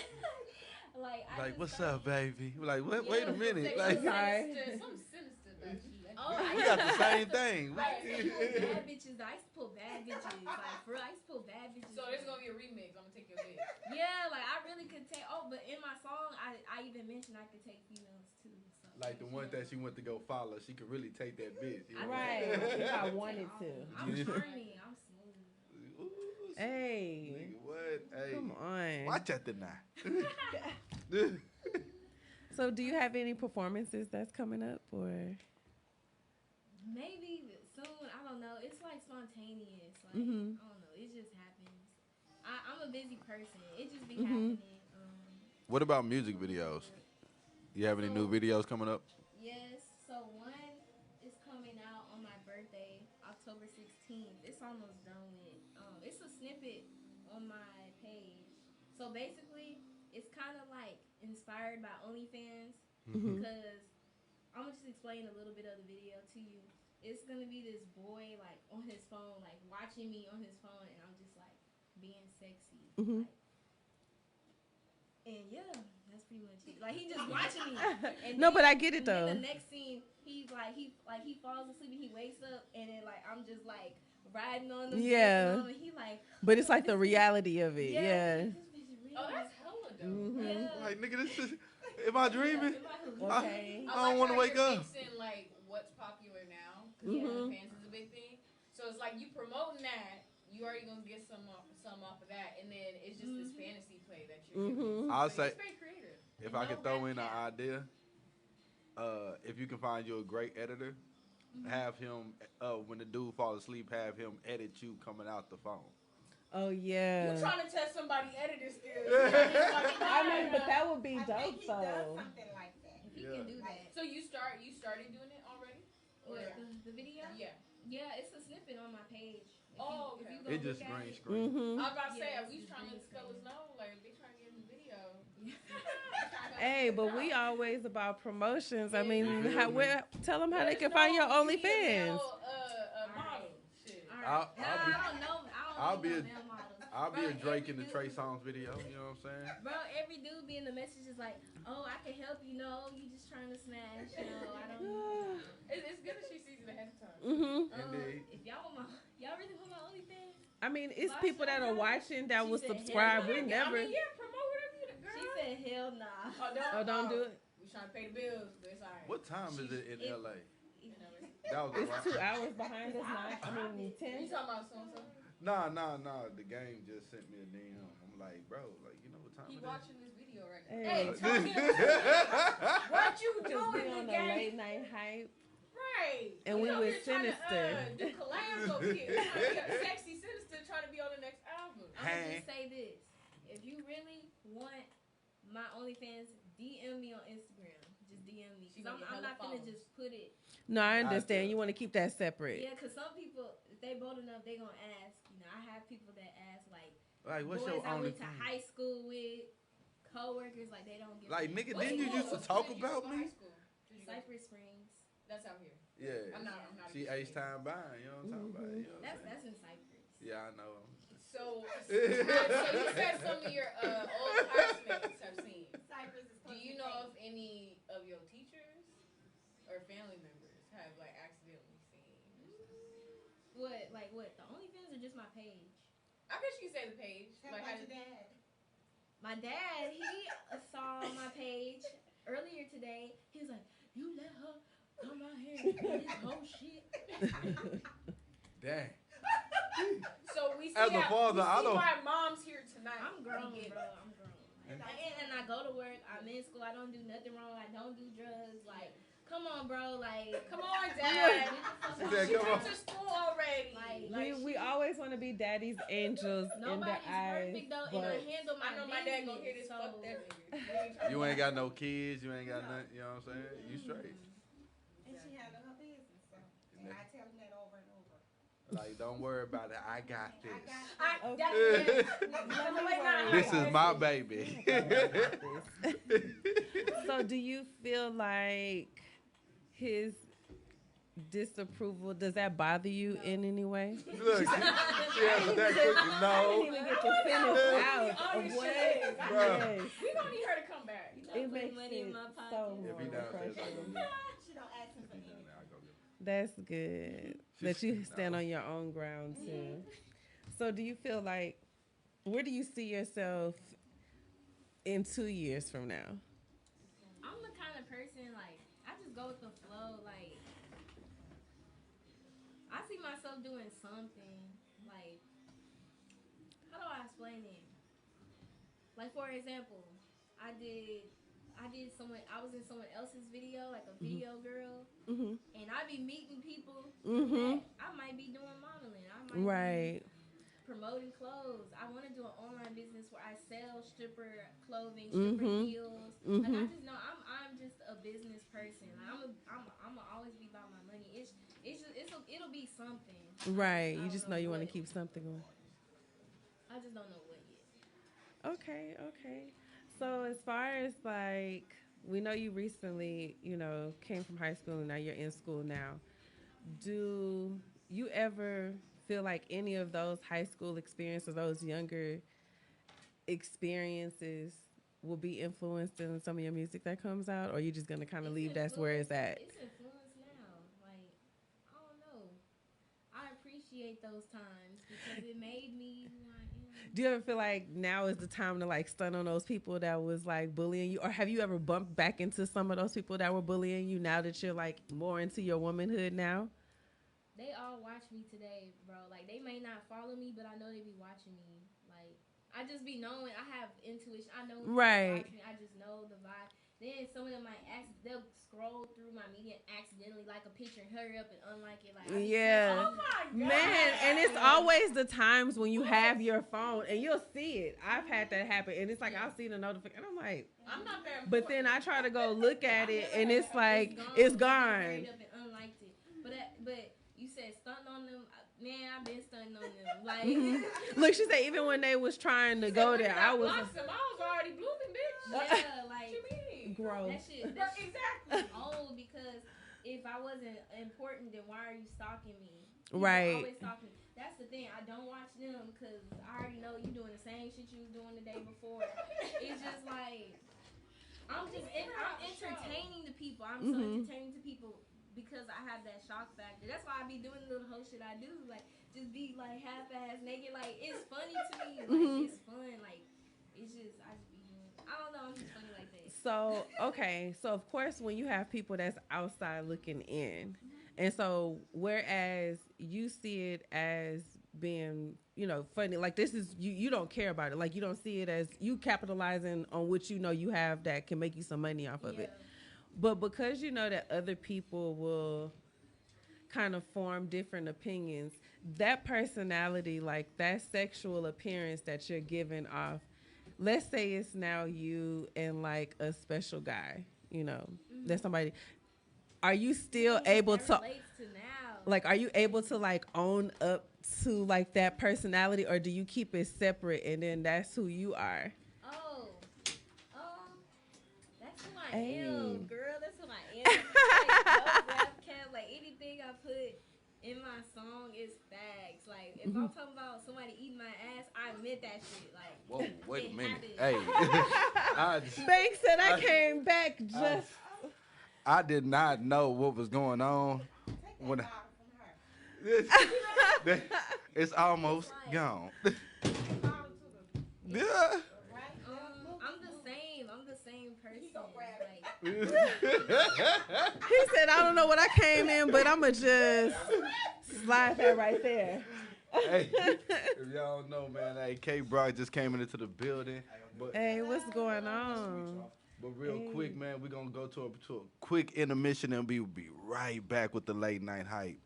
Like what's up, baby? Like, what? Wait a minute. Like, some sinister about you. We got the same thing. I used to pull bad bitches. I used to pull bad bitches. Like for real, I used to pull bad bitches. So there's gonna be a remix. I'm gonna take your bitch. Yeah, like I really could take. Oh, but in my song, I even mentioned I could take females too. So, like the one that she went to go follow, she could really take that bitch. You know? Right. If I wanted to. I'm charming. I'm smooth. Hey. Nigga, what? Hey. Come on. Watch out the night. So do you have any performances that's coming up, or? Maybe soon. I don't know. It's like spontaneous. Like I don't know. It just happens. I'm a busy person. It just be happening. What about music videos? You have any new videos coming up? Yes. So one is coming out on my birthday, October 16th. It's almost done with. It's a snippet on my page. So basically, it's kind of like inspired by OnlyFans, because I'm gonna just explain a little bit of the video to you. It's gonna be this boy like on his phone, like watching me on his phone, and I'm just like being sexy. Like, and yeah, that's pretty much it. Like he just watching me. And No, then, but I get it though. Then the next scene, he falls asleep and he wakes up, and then like I'm just like riding on the and he like. But it's like the reality of it. Yeah. Oh, that's hella dope. Yeah. Like, nigga, this is. Am I dreaming? Okay. I don't want to wake up. Mixing, like what's popular now, because OnlyFans is a big thing. So it's like you promoting that, you already gonna get some off of that, and then it's just this fantasy play that you're doing. I'll say, it's very creative. if I could throw in an idea, if you can find you a great editor, have him when the dude fall asleep, have him edit you coming out the phone. Oh yeah. You trying to test somebody editor skills? I mean, but that would be dope he though. does something like that. He can do that. So you started doing it already? The video? Yeah. Yeah, it's a snippet on my page. Okay. If you It just green screen. I was about to say, we trying to let fellas know, like they trying to get in the video. Hey, but we always about promotions. I mean, tell them how they can find your OnlyFans. I'll be a Drake in the Trey Songz video. You know what I'm saying? Bro, every dude be in the message is like, "Oh, I can help you. No, you just trying to smash. No, I don't." It's good that she sees it ahead of time. Indeed. If y'all really want my OnlyFans? I mean, it's people that are watching that will subscribe. We never. I mean, yeah, promote whatever you girl. She said, "Hell nah." Don't do it. We trying to pay the bills, but it's alright. What time is it in LA? That was it's 2 hours behind us now. I mean, 10. You talking about so-and-so? Nah. The game just sent me a DM. I'm like, bro, like, you know what time it is? He watching this video right now. Hey, tell me what you doing on in the the game? late night hype. Right. And we were Sinister. Do collabs over here. Sexy Sinister trying to be on the next album. I'm gonna just say this: if you really want my OnlyFans, DM me on Instagram. Just DM me. Cause I'm not gonna just put it. No, I understand. You want to keep that separate. Yeah, because some people, if they bold enough, they gonna ask. You know, I have people that ask like what's boys your I went OnlyFans? to high school with, coworkers, like they don't get. Like, nigga, didn't you used to talk about me? Cypress Springs. That's out here. Yeah. I'm not she H-time buying. You know what I'm talking about? You know That's in Cypress. Yeah, I know. So you said some of your old classmates have seen. Cypress is Do you know if any of your teachers or family members have like accidentally seen? What? Like what? The OnlyFans or just my page? I guess you could say the page. Tell Like about your dad. My dad, he saw my page earlier today. He was like, "You let her come out here and do this whole shit." Dang. So we see, As a father, I don't. why mom's here tonight. I'm grown, bro. I'm grown. And I go to work. I'm in school. I don't do nothing wrong. I don't do drugs. Like, come on, bro. Like, come on, Dad. She said, She come went on. to school already. We always want to be daddy's angels in the eyes. Perfect though, and I handle my I know my dad gonna hear this. Fuck that nigga. You ain't got no kids. You ain't got nothing. You know what I'm saying? You straight. And she handled her business, so. And I tell him that over and over. Like, don't worry about it. I got this. This is my baby. So do you feel like his disapproval, does that bother you in any way? Look, she answered that quickly. I No. didn't even get to finish out of what. Yes. We don't need her to come back. It makes money in it my so pocket. If he more downstairs, I go refreshing. get it. She don't ask him for anything. I go get it. That's good. That you stand on your own ground too. So do you feel like, where do you see yourself in 2 years from now? I'm the kind of person, like, I just go with the flow. Like, I see myself doing something. Like, how do I explain it? Like, for example, I was in someone else's video, like a video girl, and I be meeting people that I might be doing modeling. I might be promoting clothes. I want to do an online business where I sell stripper clothing, stripper heels. Like, I just know I'm just a business person. Like, I'm always be about my money. It'll be something. Right. You just know you want to keep something on. I just don't know what yet. Okay. So as far as like, we know you recently, came from high school and now you're in school now. Do you ever feel like any of those high school experiences, those younger experiences will be influenced in some of your music that comes out, or are you just going to kind of leave that's where it's at? It's influenced now. Like, I don't know. I appreciate those times because it made me like, Do you ever feel like now is the time to like stun on those people that was like bullying you? Or have you ever bumped back into some of those people that were bullying you now that you're like more into your womanhood now? They all watch me today, bro. Like, they may not follow me, but I know they be watching me. Like, I just be knowing. I have intuition. I know when they watch me. I just know the vibe. Then some of them they'll scroll through my media and accidentally like a picture and hurry up and unlike it. Like, yeah. Oh my God. Man, and it's always the times when you have your phone and you'll see it. I've had that happen, and it's like I'll see the notification. I'm like, I'm not there. but then I try to go look at it, and it's like it's gone. Hurried up and unliked it. But you said stunned on them. Man, I've been stunning on them. Like, look, she said even when they was trying to go there, I was already blooming, bitch. yeah, like, What you mean? gross. That shit Exactly. old because if I wasn't important, then why are you stalking me? Right. Always stalking me. That's the thing. I don't watch them because I already know you doing the same shit you was doing the day before. It's just like I'm entertaining the people. I'm so entertaining to people because I have that shock factor. That's why I be doing the little whole shit I do. Like, just be like half-ass naked. Like, it's funny to me. Like, it's fun. Like, it's just I just be doing. I don't know. I'm just funny like that. So, okay. So, of course, when you have people that's outside looking in, and so whereas you see it as being, funny, like this is, you don't care about it. Like, you don't see it as you capitalizing on what you have that can make you some money off of it. But because you know that other people will kind of form different opinions, that personality, like that sexual appearance that you're giving off, let's say it's now you and like a special guy, that somebody, are you still able to like, are you able to like own up to like that personality, or do you keep it separate and then that's who you are? That's who I am, girl. That's who I am. Like, no rap cap, like anything I put in my song is facts. Like, if I'm talking about somebody eating my ass, I admit that shit. Like, whoa, wait a minute. Happened. Hey. Banks said I came back just. I did not know what was going on when it's almost gone. Yeah. I'm the same person. He said, I don't know what I came in, but I'ma just slide that right there. Hey, if y'all don't know, man, hey, K Brock just came into the building. But Hey, what's going on? But real quick, man, we're going to go to a quick intermission and we'll be right back with the late night hype.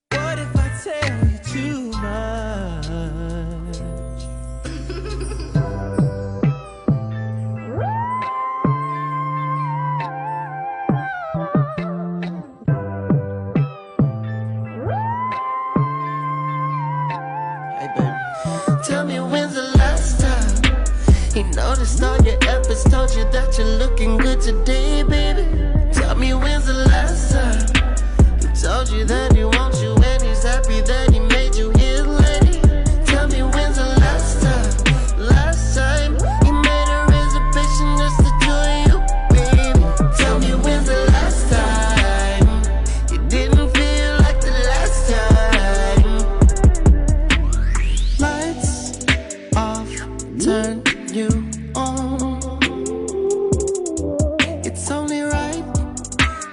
What if I tell you too much? Hey baby, tell me when's the last time he noticed all your efforts, told you that you're looking good today, baby. Tell me when's the last time he told you that he wants you and he's happy that he made you his lady. Tell me when's the last time he made a reservation just to join you, baby. Tell me when's the last time you didn't feel like the last time. Lights off, turn you on. It's only right,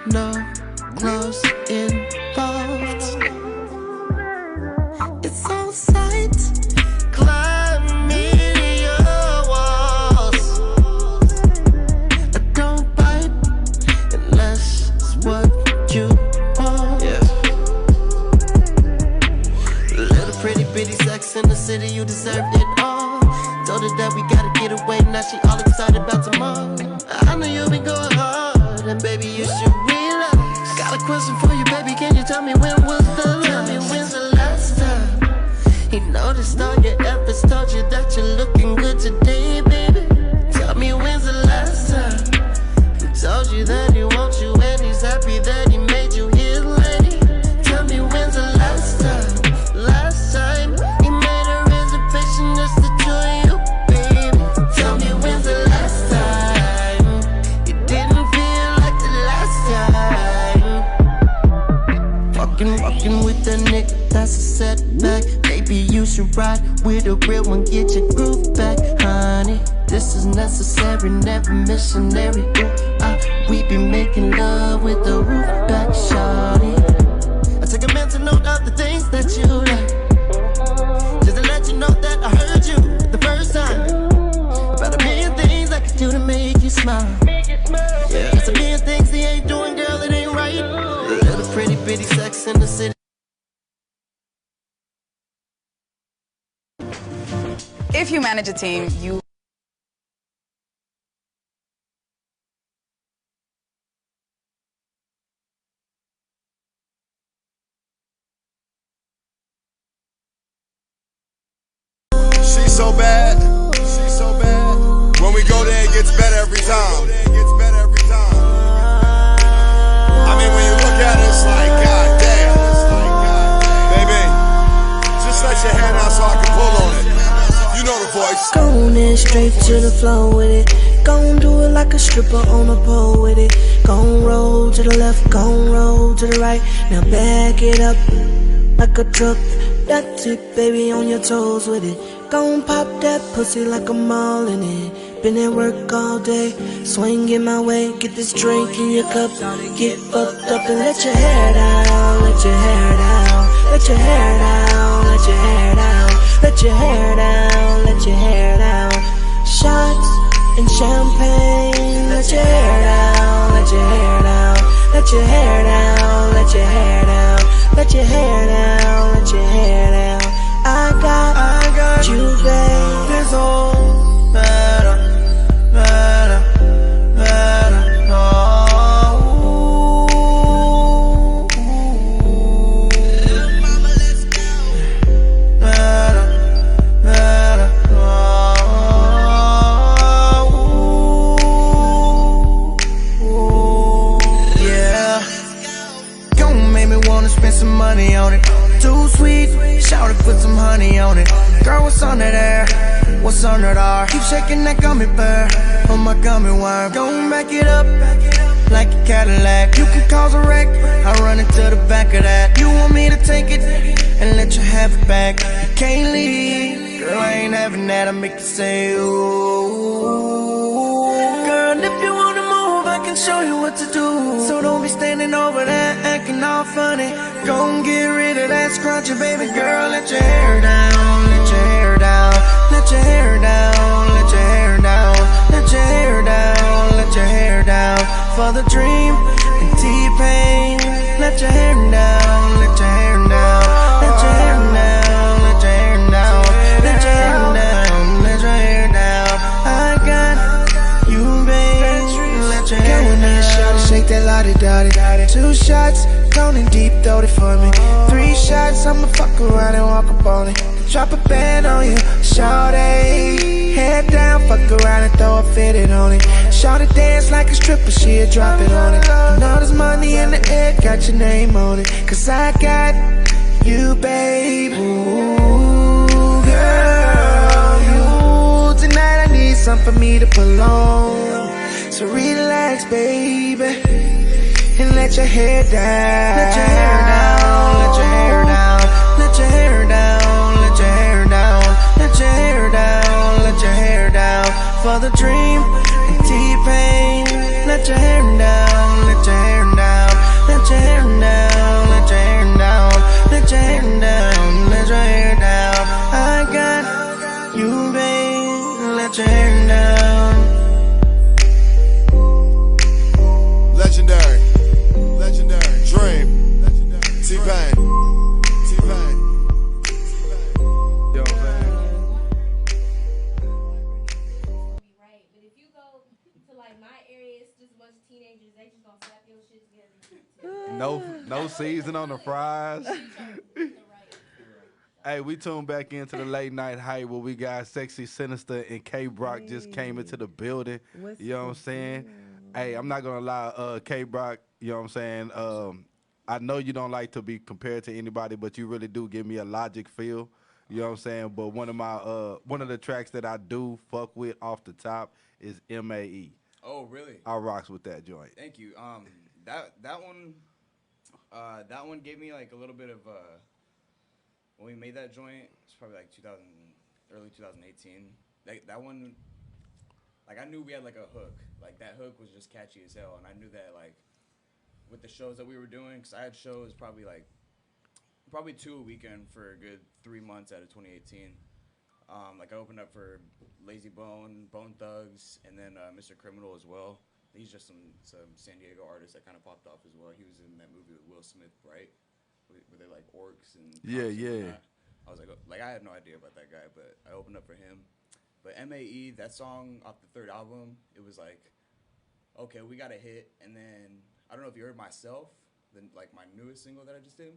no clothes involved. It's on sight, climb me your walls. Don't bite unless it's what you want. Yeah. Little pretty bitty sex in the city, you deserved it all. Told her that we gotta get away, now she all excited about tomorrow. I know you've been going hard, and baby you should relax. Got a question for you, baby, can you tell me when was the last? Tell me when's the last time he noticed all your efforts, told you that you're looking good today, baby. Tell me when's the last time he told you that he wants you and he's happy that he made you his lady. Tell me when's the last time he made a reservation just to join you, baby. Tell me when's the last time you didn't feel like the last time. Walking with a nigga, that's a setback. Maybe you should ride with a real one, get your groove back, honey. This is necessary, never missionary. Ooh, we be making love with the roof back, shawty. I take a mental note of the things that you like, just to let you know that I heard you the first time. About a million things I can do to make you smile. Yeah, there's a million things he ain't doing, girl, it ain't right. Little pretty bitty sex in the city. If you manage a team, you She's so bad. When we go there, it gets better every time. I mean, when you look at it, it's like, God damn. Baby, just let your hand out so I can pull on it. You know the voice. Going in straight to the flow with it. Gon' do it like a stripper on a pole with it. Gon' roll to the left, gon' roll to the right. Now back it up like a truck. That's it, baby, on your toes with it. Gon' pop that pussy like I'm all in it. Been at work all day, swinging my way. Get this drink in your cup, get fucked up and let your hair down, let your hair down, let your hair down, let your hair down, let your hair down, let your hair down. Shots and champagne, let your hair down, let your hair down, let your hair down, let your hair down, let your hair down, let your hair down. I got you, babe. This all better, no. some money on it. Too sweet, shout it, put some honey on it. Girl, what's under there? What's under there? Keep shaking that gummy bear on my gummy worm. Gon' back it up like a Cadillac. You can cause a wreck, I run into the back of that. You want me to take it and let you have it back? You can't leave, girl, I ain't having that. I make you say ooh. Girl, if you wanna move, I can show you what to do. So don't be standing over there acting all funny. Gon' get rid of that scrunchie, baby girl. Let your hair down, let your hair down, let your hair down, let your hair down, let your hair down, let your hair down. For the dream and T-Pain, let your hair down, let your hair down, let your hair down, let your hair down, let your hair down, let your hair down. I got you, babe, let your hair down. Come with me and shake that lottie-dottie. 2 shots, counting deep, throw it for me. 3 shots, I'ma fuck around and walk up on it. Drop a band on you, shawty. Head down, fuck around and throw a fitted on it. Shawty dance like a stripper, she'll drop it on it. And all this money in the air, got your name on it. Cause I got you, babe. Ooh, girl, you. Tonight I need something for me to pull on. So relax, baby, and let your hair down. Let your hair down, let your hair down, let your hair down, let your hair down, let your hair down, let your hair down. For the dream and T-Pain, let your hair down, let your hair down, let your hair down, let your hair down, let your hair down, let your hair down. I got you, babe, let your hair down. Legendary, legendary, Dream, T-Pain, T-Pain. You know what I'm saying? Right, but if you go to like my area, it's just a bunch of teenagers. They just gonna slap your shit together. No season on the fries. Hey, we tuned back into the late night hype where we got Sexy Sinister and K Brock just came into the building. You know what I'm saying? Hey, I'm not gonna lie, K Brock, you know what I'm saying? I know you don't like to be compared to anybody, but you really do give me a Logic feel. You know what I'm saying? But one of the tracks that I do fuck with off the top is MAE. Oh, really? I rocks with that joint. Thank you. That one gave me like a little bit of when we made that joint. It's probably like early 2018. That one, like I knew we had like a hook. Like that hook was just catchy as hell, and I knew that like with the shows that we were doing, because I had shows probably 2 a weekend for a good 3 months out of 2018. Like I opened up for Lazy Bone, Bone Thugs, and then Mr. Criminal as well. He's just some San Diego artist that kind of popped off as well. He was in that movie with Will Smith, Bright, where they're like orcs and Yeah. I was like I had no idea about that guy, but I opened up for him. But MAE, that song off the third album, it was like, okay, we got a hit, and then I don't know if you heard Myself, then like my newest single that I just did.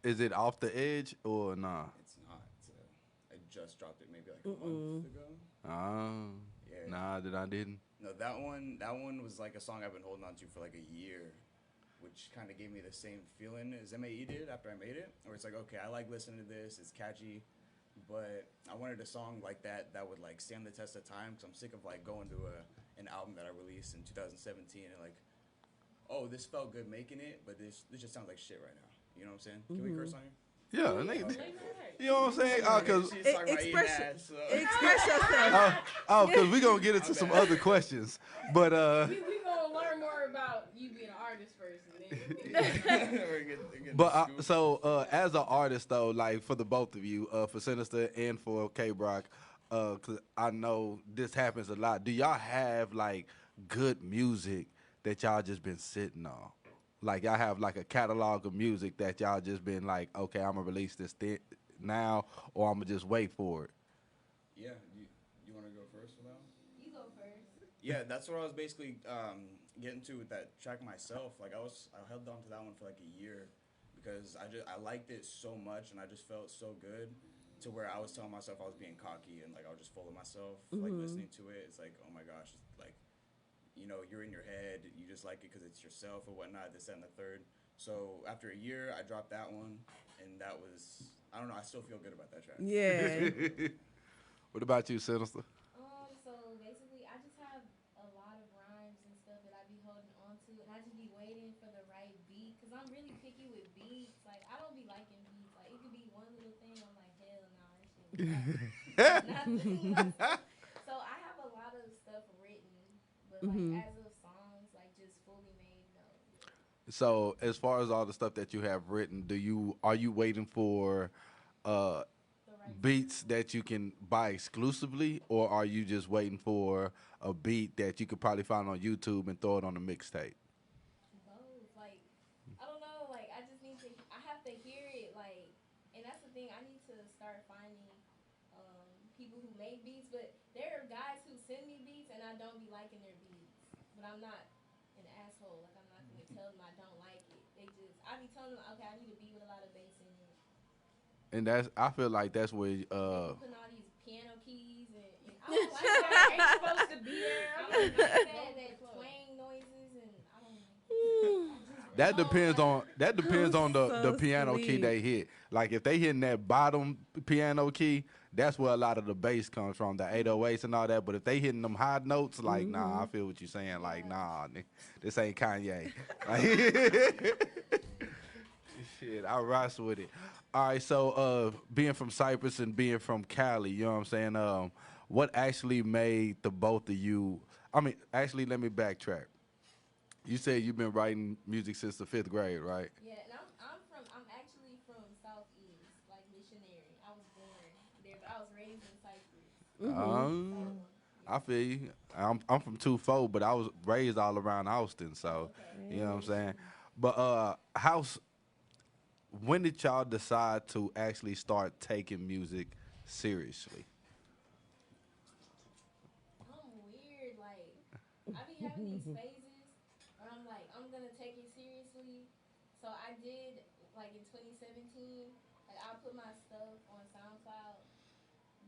Is it Off the Edge or nah? It's not. I just dropped it maybe like a month ago. Yeah. Nah, that I didn't. No, that one was like a song I've been holding on to for like a year, which kind of gave me the same feeling as MAE did after I made it, where it's like, okay, I like listening to this, it's catchy, but I wanted a song like that would like stand the test of time, because I'm sick of like going to an album that I released in 2017 and like, oh, this felt good making it, but this just sounds like shit right now. You know what I'm saying? Can we curse on here? Yeah, you know what I'm saying? Cause express yourself. Because we're going to get into some other questions. But we gonna learn more about you being an artist first. But so as an artist though, like for the both of you, for Sinister and for K Brock, cause I know this happens a lot. Do y'all have like good music that y'all just been sitting on? Like y'all have like a catalog of music that y'all just been like, okay, I'm gonna release this now, or I'm gonna just wait for it. Yeah, you want to go first for that one? You go first. Yeah, that's what I was basically getting to with that track myself. Like I held on to that one for like a year because I liked it so much and I just felt so good to where I was telling myself I was being cocky and like I was just full of myself. Like listening to it, it's like, oh my gosh, it's like, you know, you're in your head, you just like it because it's yourself or whatnot, this, that, and the third. So after a year, I dropped that one, and that was, I don't know, I still feel good about that track. Yeah. What about you, Sinister? So basically, I just have a lot of rhymes and stuff that I be holding on to, and I just be waiting for the right beat, cause I'm really picky with beats. Like I don't be liking beats. Like it could be one little thing, I'm like, hell no, that shit was nothing. So I have a lot of stuff written, but like as of songs, like just fully made, no. So, as far as all the stuff that you have written, are you waiting for uh, beats that you can buy exclusively, or are you just waiting for a beat that you could probably find on YouTube and throw it on a mixtape? Both. Like, I don't know. Like, I just need to. I have to hear it. Like, and that's the thing. I need to start finding people who make beats. But there are guys who send me beats, and I don't be liking their beats. But I'm not an asshole. Like, I'm not gonna tell them I don't like it. I be telling them, okay, I need a beat with a lot of bass in it. And I feel like that's where Putting all these piano keys and I don't like that. Ain't supposed to be there. I don't like that twang noises, and I don't like it. that depends on the So piano key sweet. they hit. Like if they hitting that bottom piano key, that's where a lot of the bass comes from, the 808s and all that. But if they hitting them high notes, like nah, I feel what you're saying. Like nah, this ain't Kanye. Shit, I rise with it. All right, so being from Cyprus and being from Cali, you know what I'm saying? What actually made the both of you? I mean, actually, let me backtrack. You said you've been writing music since the 5th grade, right? Yeah, and I'm actually from Southeast, like missionary. I was born there, but I was raised in Cyprus. I feel you. I'm from 2-4, but I was raised all around Austin, so you know what I'm saying. But when did y'all decide to actually start taking music seriously? I'm weird. Like I be having these phases where I'm like, I'm gonna take it seriously. So I did like in 2017. Like I put my stuff on SoundCloud,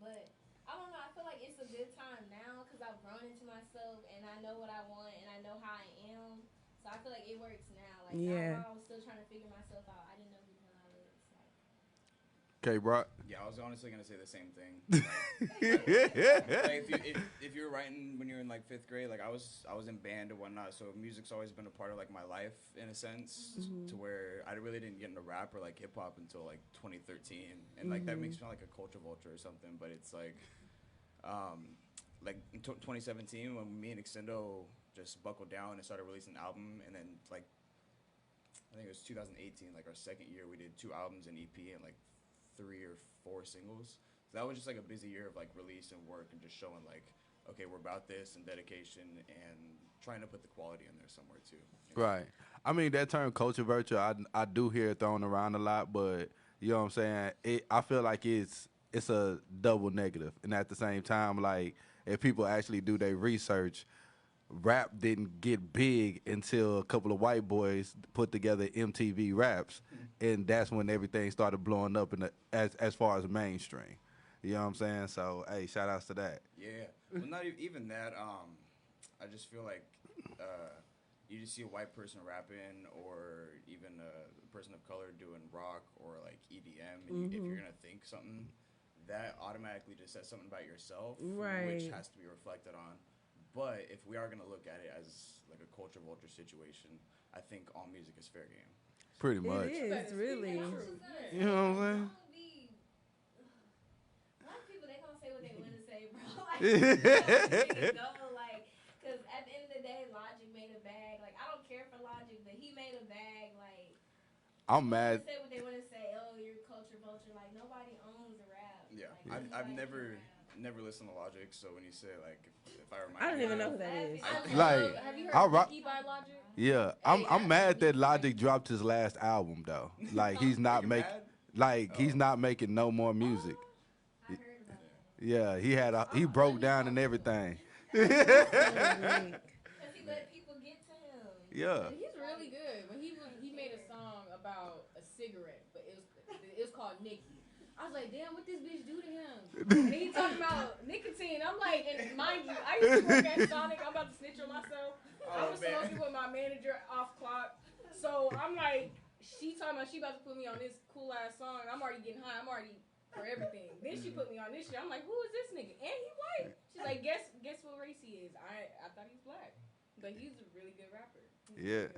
but I don't know. I feel like it's a good time now because I've grown into myself and I know what I want and I know how I am. So I feel like it works now. Like now while I was still trying to figure myself out, I didn't know who the hell I was. Like, Okay, Brock. Yeah, I was honestly gonna say the same thing. Like if you were writing when you were in like 5th grade, like I was in band and whatnot, so music's always been a part of like my life in a sense, to where I really didn't get into rap or like hip hop until like 2013, and like that makes me sound like a culture vulture or something, but it's like in 2017 when me and Extendo just buckled down and started releasing an album, and then like I think it was 2018, like our second year, we did 2 albums, an EP, and like 3 or 4 singles. So that was just like a busy year of like release and work and just showing like, okay, we're about this and dedication and trying to put the quality in there somewhere too. You know? Right. I mean, that term culture virtue, I do hear it thrown around a lot, but you know what I'm saying? I feel like it's a double negative. And at the same time, like, if people actually do their research, rap didn't get big until a couple of white boys put together MTV Raps, and that's when everything started blowing up as far as mainstream. You know what I'm saying? So, hey, shout outs to that. Yeah. Well, not even that. I just feel like you just see a white person rapping, or even a person of color doing rock or like EDM, and if you're gonna think something, that automatically just says something about yourself, which has to be reflected on. But if we are gonna look at it as like a culture vulture situation, I think all music is fair game. Pretty much. It is, really. You know what I'm saying? Black people, they gonna say what they want to say, bro. Like, go, like, because at the end of the day, Logic made a bag. Like, I don't care for Logic, but he made a bag. Like, I'm mad. They say what they want to say. Oh, you're culture vulture. Like, nobody owns a rap. Yeah, like, I've never listened to Logic, so when you say like, if I remind I don't even know who that is. Like, have you heard Ricky by Logic? Yeah, I'm mad that Logic dropped his last album though. Like he's not he's not making no more music. I heard about that. Yeah, he broke down and everything. Because he let people get to him. Yeah. He's really good. When he made a song about a cigarette, but it was called Nikki. I was like, damn, what this bitch do to him? And he talking about nicotine. I'm like, and mind you, I used to work at Sonic. I'm about to snitch on myself. I was smoking with my manager off clock. So I'm like, she talking about she about to put me on this cool ass song. I'm already getting high. I'm already for everything. Then she put me on this shit. I'm like, who is this nigga? And he white. She's like, guess what race he is? I thought he's black, but he's a really good rapper. Yeah.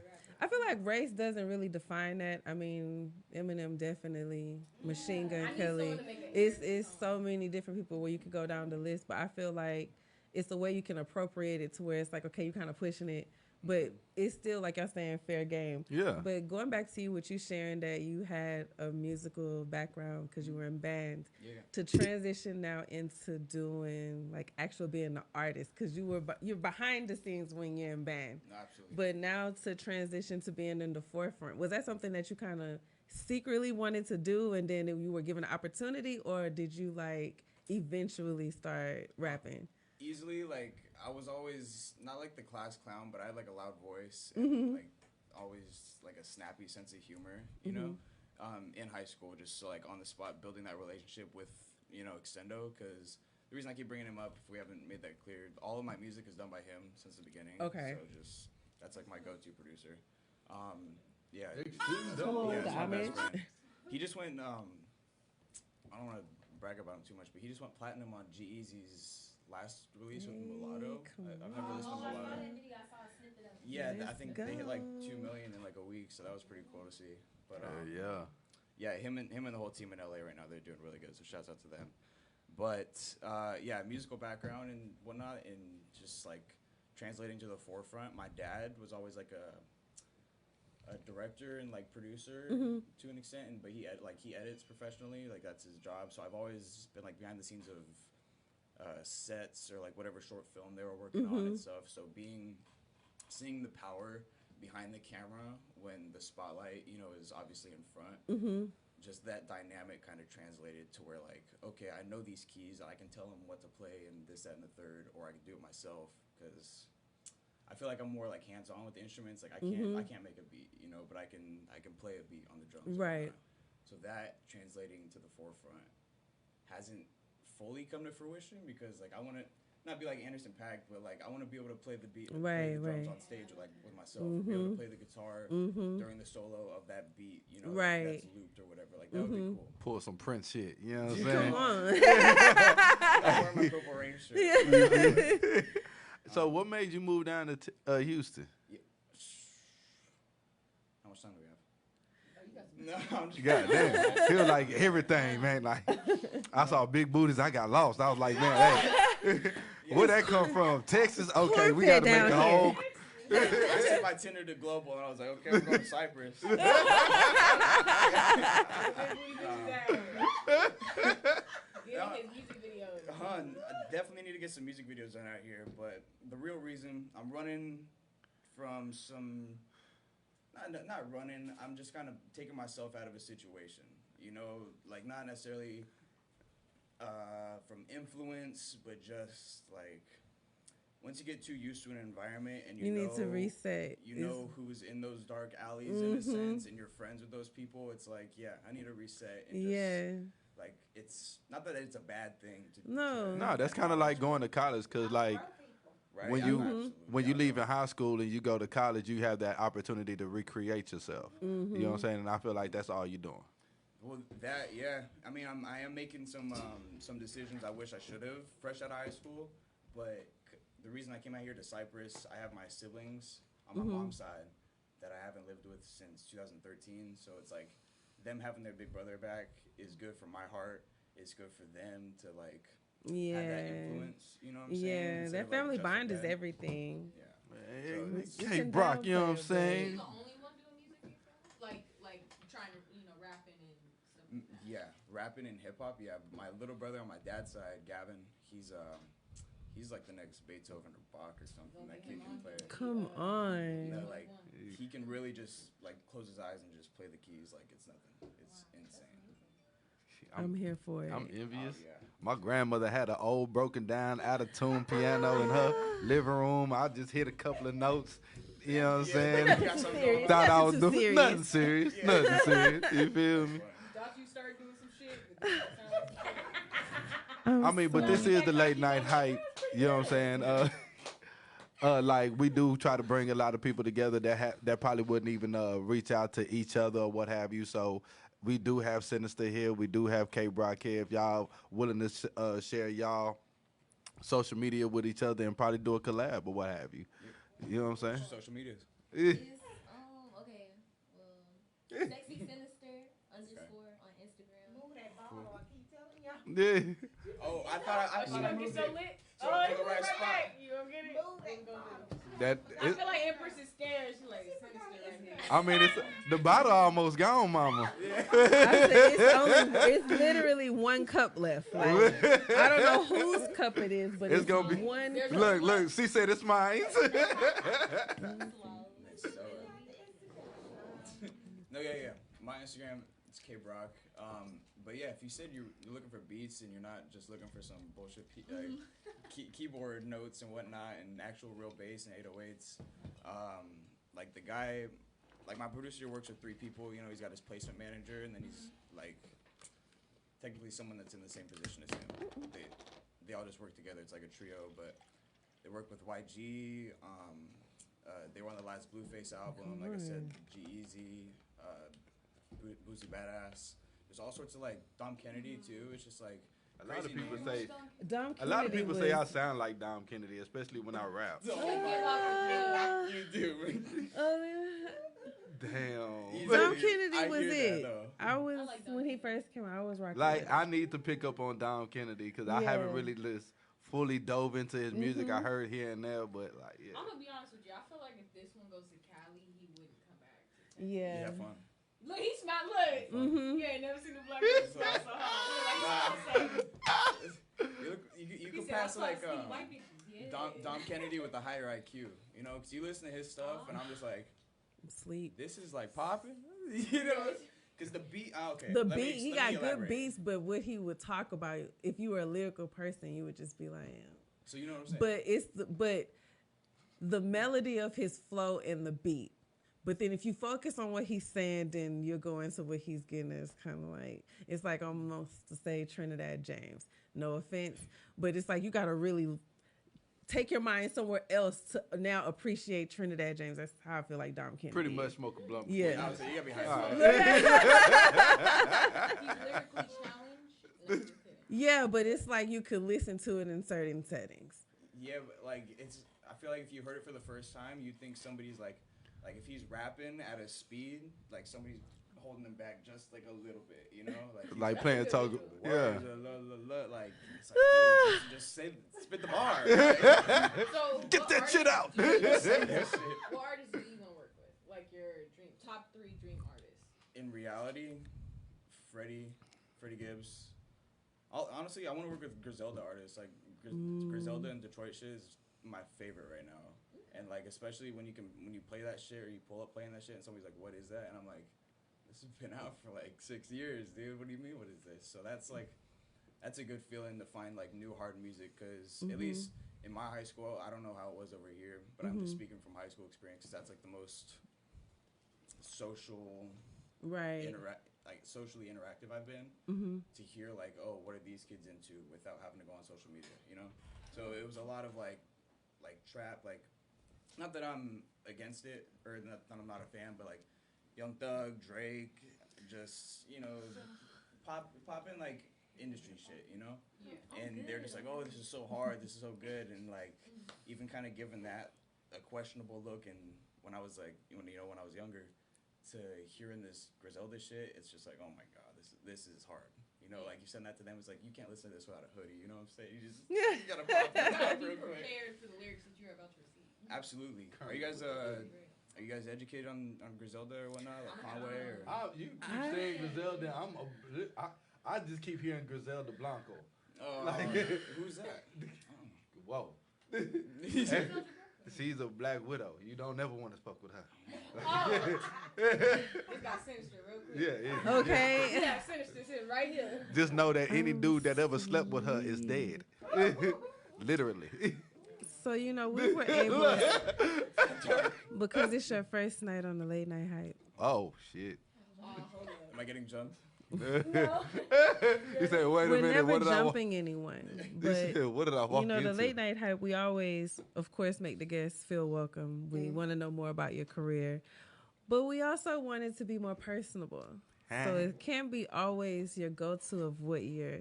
I feel like race doesn't really define that. I mean, Eminem definitely, Machine Gun Kelly. It's so many different people where you could go down the list, but I feel like it's the way you can appropriate it to where it's like, okay, you kind of pushing it, but it's still, like y'all saying, fair game. Yeah. But going back to you, what you sharing that you had a musical background because you were in band, to transition now into doing like actual being an artist, because you're behind the scenes when you're in band. No, absolutely. But now to transition to being in the forefront, was that something that you kind of secretly wanted to do, and then you were given an opportunity, or did you like eventually start rapping? Easily, like, I was always not like the class clown, but I had like a loud voice and like always like a snappy sense of humor, you know, in high school, just so, like on the spot, building that relationship with, you know, Extendo, because the reason I keep bringing him up, if we haven't made that clear, all of my music is done by him since the beginning. Okay. So just, that's like my go-to producer. Yeah. Come on with the he's my best homage. friend. He just went, I don't want to brag about him too much, but he just went platinum on G-Eazy's last release with Mulatto. I've never listened to Mulatto. Yeah, I think they hit like 2 million in like a week, so that was pretty cool to see. But yeah, him and the whole team in LA right now, they're doing really good. So shouts out to them. But yeah, musical background and whatnot, and just like translating to the forefront. My dad was always like a director and like producer to an extent, but he edits professionally, like that's his job. So I've always been like behind the scenes of sets or like whatever short film they were working on and stuff. So seeing the power behind the camera when the spotlight, you know, is obviously in front, just that dynamic kind of translated to where like, okay, I know these keys, I can tell them what to play and this, that, and the third, or I can do it myself, because I feel like I'm more like hands-on with the instruments. Like I can't make a beat, you know, but I can play a beat on the drums. Right. So that translating to the forefront hasn't fully come to fruition, because like I want to not be like Anderson .Paak, but like I want to be able to play the beat, play the drums on stage, like with myself, be able to play the guitar during the solo of that beat, you know, that's looped or whatever. Like that would be cool. Pull some Prince shit, you know what I'm saying? Come on. I'm wearing my Purple Rain shirt. So what made you move down to Houston? Yeah. How much time do we have? No, I'm just Goddamn. Feel like everything, man. Like I saw big booties, I got lost. I was like, man, hey, where'd that come from? Texas? Okay, we got to make a whole. I set my Tinder to global, and I was like, okay, I'm going to Cyprus. I definitely need to get some music videos done out here, but the real reason I'm running from some, not running, I'm just kind of taking myself out of a situation, you know, like not necessarily from influence, but just like once you get too used to an environment and you know, need to reset. You know who's in those dark alleys in a sense, and you're friends with those people. It's like, yeah, I need to reset. And just, like, it's not that it's a bad thing to do. No, that's kind of like going to college, because like when you leave in high school and you go to college, you have that opportunity to recreate yourself. You know what I'm saying? And I feel like that's all you're doing. Well, that, yeah. I mean, I am making some decisions I wish I should have fresh out of high school, but the reason I came out here to Cyprus, I have my siblings on my mom's side that I haven't lived with since 2013. So it's like them having their big brother back is good for my heart. It's good for them to like have that influence. You know what I'm saying? Yeah, that family bond is everything. Yeah. So hey, Brock, you know what I'm saying? The only one doing music, like trying to rapping and stuff. Yeah, rapping and hip hop. Yeah, my little brother on my dad's side, Gavin, he's like the next Beethoven or Bach or something. That kid can play. Come on. You know, like he can really just like close his eyes and just play the keys like it's nothing. It's insane. I'm here for it. I'm envious. Oh, yeah. My grandmother had an old broken down out of tune piano in her living room. I just hit a couple of notes. You know what I'm saying? Thought I was doing nothing serious. Nothing serious. You feel me? Thought you started doing some shit. I mean, but this is the late night hype. You know what I'm saying? like we do try to bring a lot of people together that probably wouldn't even reach out to each other or what have you. So we do have Sinister here. We do have K Brock here. If y'all willing to share y'all social media with each other and probably do a collab or what have you. You know what I'm saying? Social medias. Okay. Well, Sexy Sinister _ on Instagram. Move that ball, I keep telling y'all. Yeah. Oh, I thought I She gonna get so lit. So Oh, to the right spot. You gonna get it? Move that ball. I feel like Empress is scared. She like Sinister right here. I mean, it's the bottle almost gone, mama. It's literally 1 cup left. Like, I don't know whose cup it is, but it's gonna be one. Look. She said it's mine. No, yeah. My Instagram is KBrock. But yeah, if you said you're looking for beats and you're not just looking for some bullshit keyboard notes and whatnot and actual real bass and 808s, like the guy, like my producer works with 3 people. You know, he's got his placement manager, and then he's like technically someone that's in the same position as him. They all just work together. It's like a trio, but they work with YG. They were on the last Blueface album. Like I said, G-Eazy, Boozy Badass. There's all sorts of like Dom Kennedy too. It's just like A lot of people names. say Dom a lot of Kennedy people say I sound like Dom Kennedy, especially when I rap. You do. Damn. Dom Kennedy was hear it. that, I was when he first came out. I was rocking. Like I need to pick up on Dom Kennedy because I haven't really fully dove into his music. I heard here and there, but like I'm gonna be honest with you. I feel like if this one goes to Cali, he wouldn't come back. Yeah. Have fun. Look, he smiled. Look. You ain't never seen a black person smile so hard. You can pass like Dom Kennedy with a higher IQ, you know, because you listen to his stuff and I'm just like, sleep. this is like popping, you know, because the beat. He got good beats, but what he would talk about, if you were a lyrical person, you would just be like, yeah. So you know what I'm saying? But the melody of his flow and the beat. But then if you focus on what he's saying, then you'll go into what he's getting. It's kind of like, it's like almost to say Trinidad James. No offense. But it's like you got to really take your mind somewhere else to now appreciate Trinidad James. That's how I feel like Dom Kennedy. pretty much smoke a blunt. Yeah. So you gotta be high. He's lyrically challenged. Yeah, but it's like you could listen to it in certain settings. Yeah, but like I feel like if you heard it for the first time, you think somebody's like if he's rapping at a speed, like somebody's holding him back just like a little bit, you know, like playing toggle. Yeah. Like it's like dude, just spit the bar. Right? So get that shit out. What artists do you want to work with? Like your top 3 dream artists? In reality, Freddie Gibbs. Honestly, I want to work with Griselda artists. Like Griselda and Detroit shit is my favorite right now. And like especially when you play that shit or you pull up playing that shit and somebody's like, what is that? And I'm like, this has been out for like 6 years, dude. What do you mean? What is this? So that's a good feeling to find like new hard music because at least in my high school, I don't know how it was over here, but I'm just speaking from high school experience because that's like the most social, right? Socially interactive I've been to hear like, oh, what are these kids into without having to go on social media, you know? So it was a lot of like trap, like not that I'm against it or that I'm not a fan, but like Young Thug, Drake, just, you know, popping like industry shit, you know? Yeah. And they're just like, oh, this is so hard, this is so good, and like even kind of giving that a questionable look. And when I was like, when I was younger, to hearing this Griselda shit, it's just like, oh my god, this is hard. You know, like you send that to them, it's like you can't listen to this without a hoodie. You know what I'm saying? You gotta pop it out real quick. Prepared for the lyrics that you're about to receive. Absolutely. Are you guys educated on Griselda or whatnot, like Conway? Or? You keep saying Griselda. I just keep hearing Griselda Blanco. Who's that? Whoa. She's a black widow. You don't never want to fuck with her. It got sinister real quick. Yeah. Okay. Yeah, sinister shit right here. Just know that any dude that ever slept with her is dead. Literally. So, you know, we were able because it's your first night on the late night hype. Oh, shit. Am I getting jumped? No. He said, "Wait a We're minute, never what did I?" jumping anyone. He But said, "What did I walk you know, into?" the late night hype, we always, of course, make the guests feel welcome. We want to know more about your career. But we also want it to be more personable. So it can't be always your go-to of what your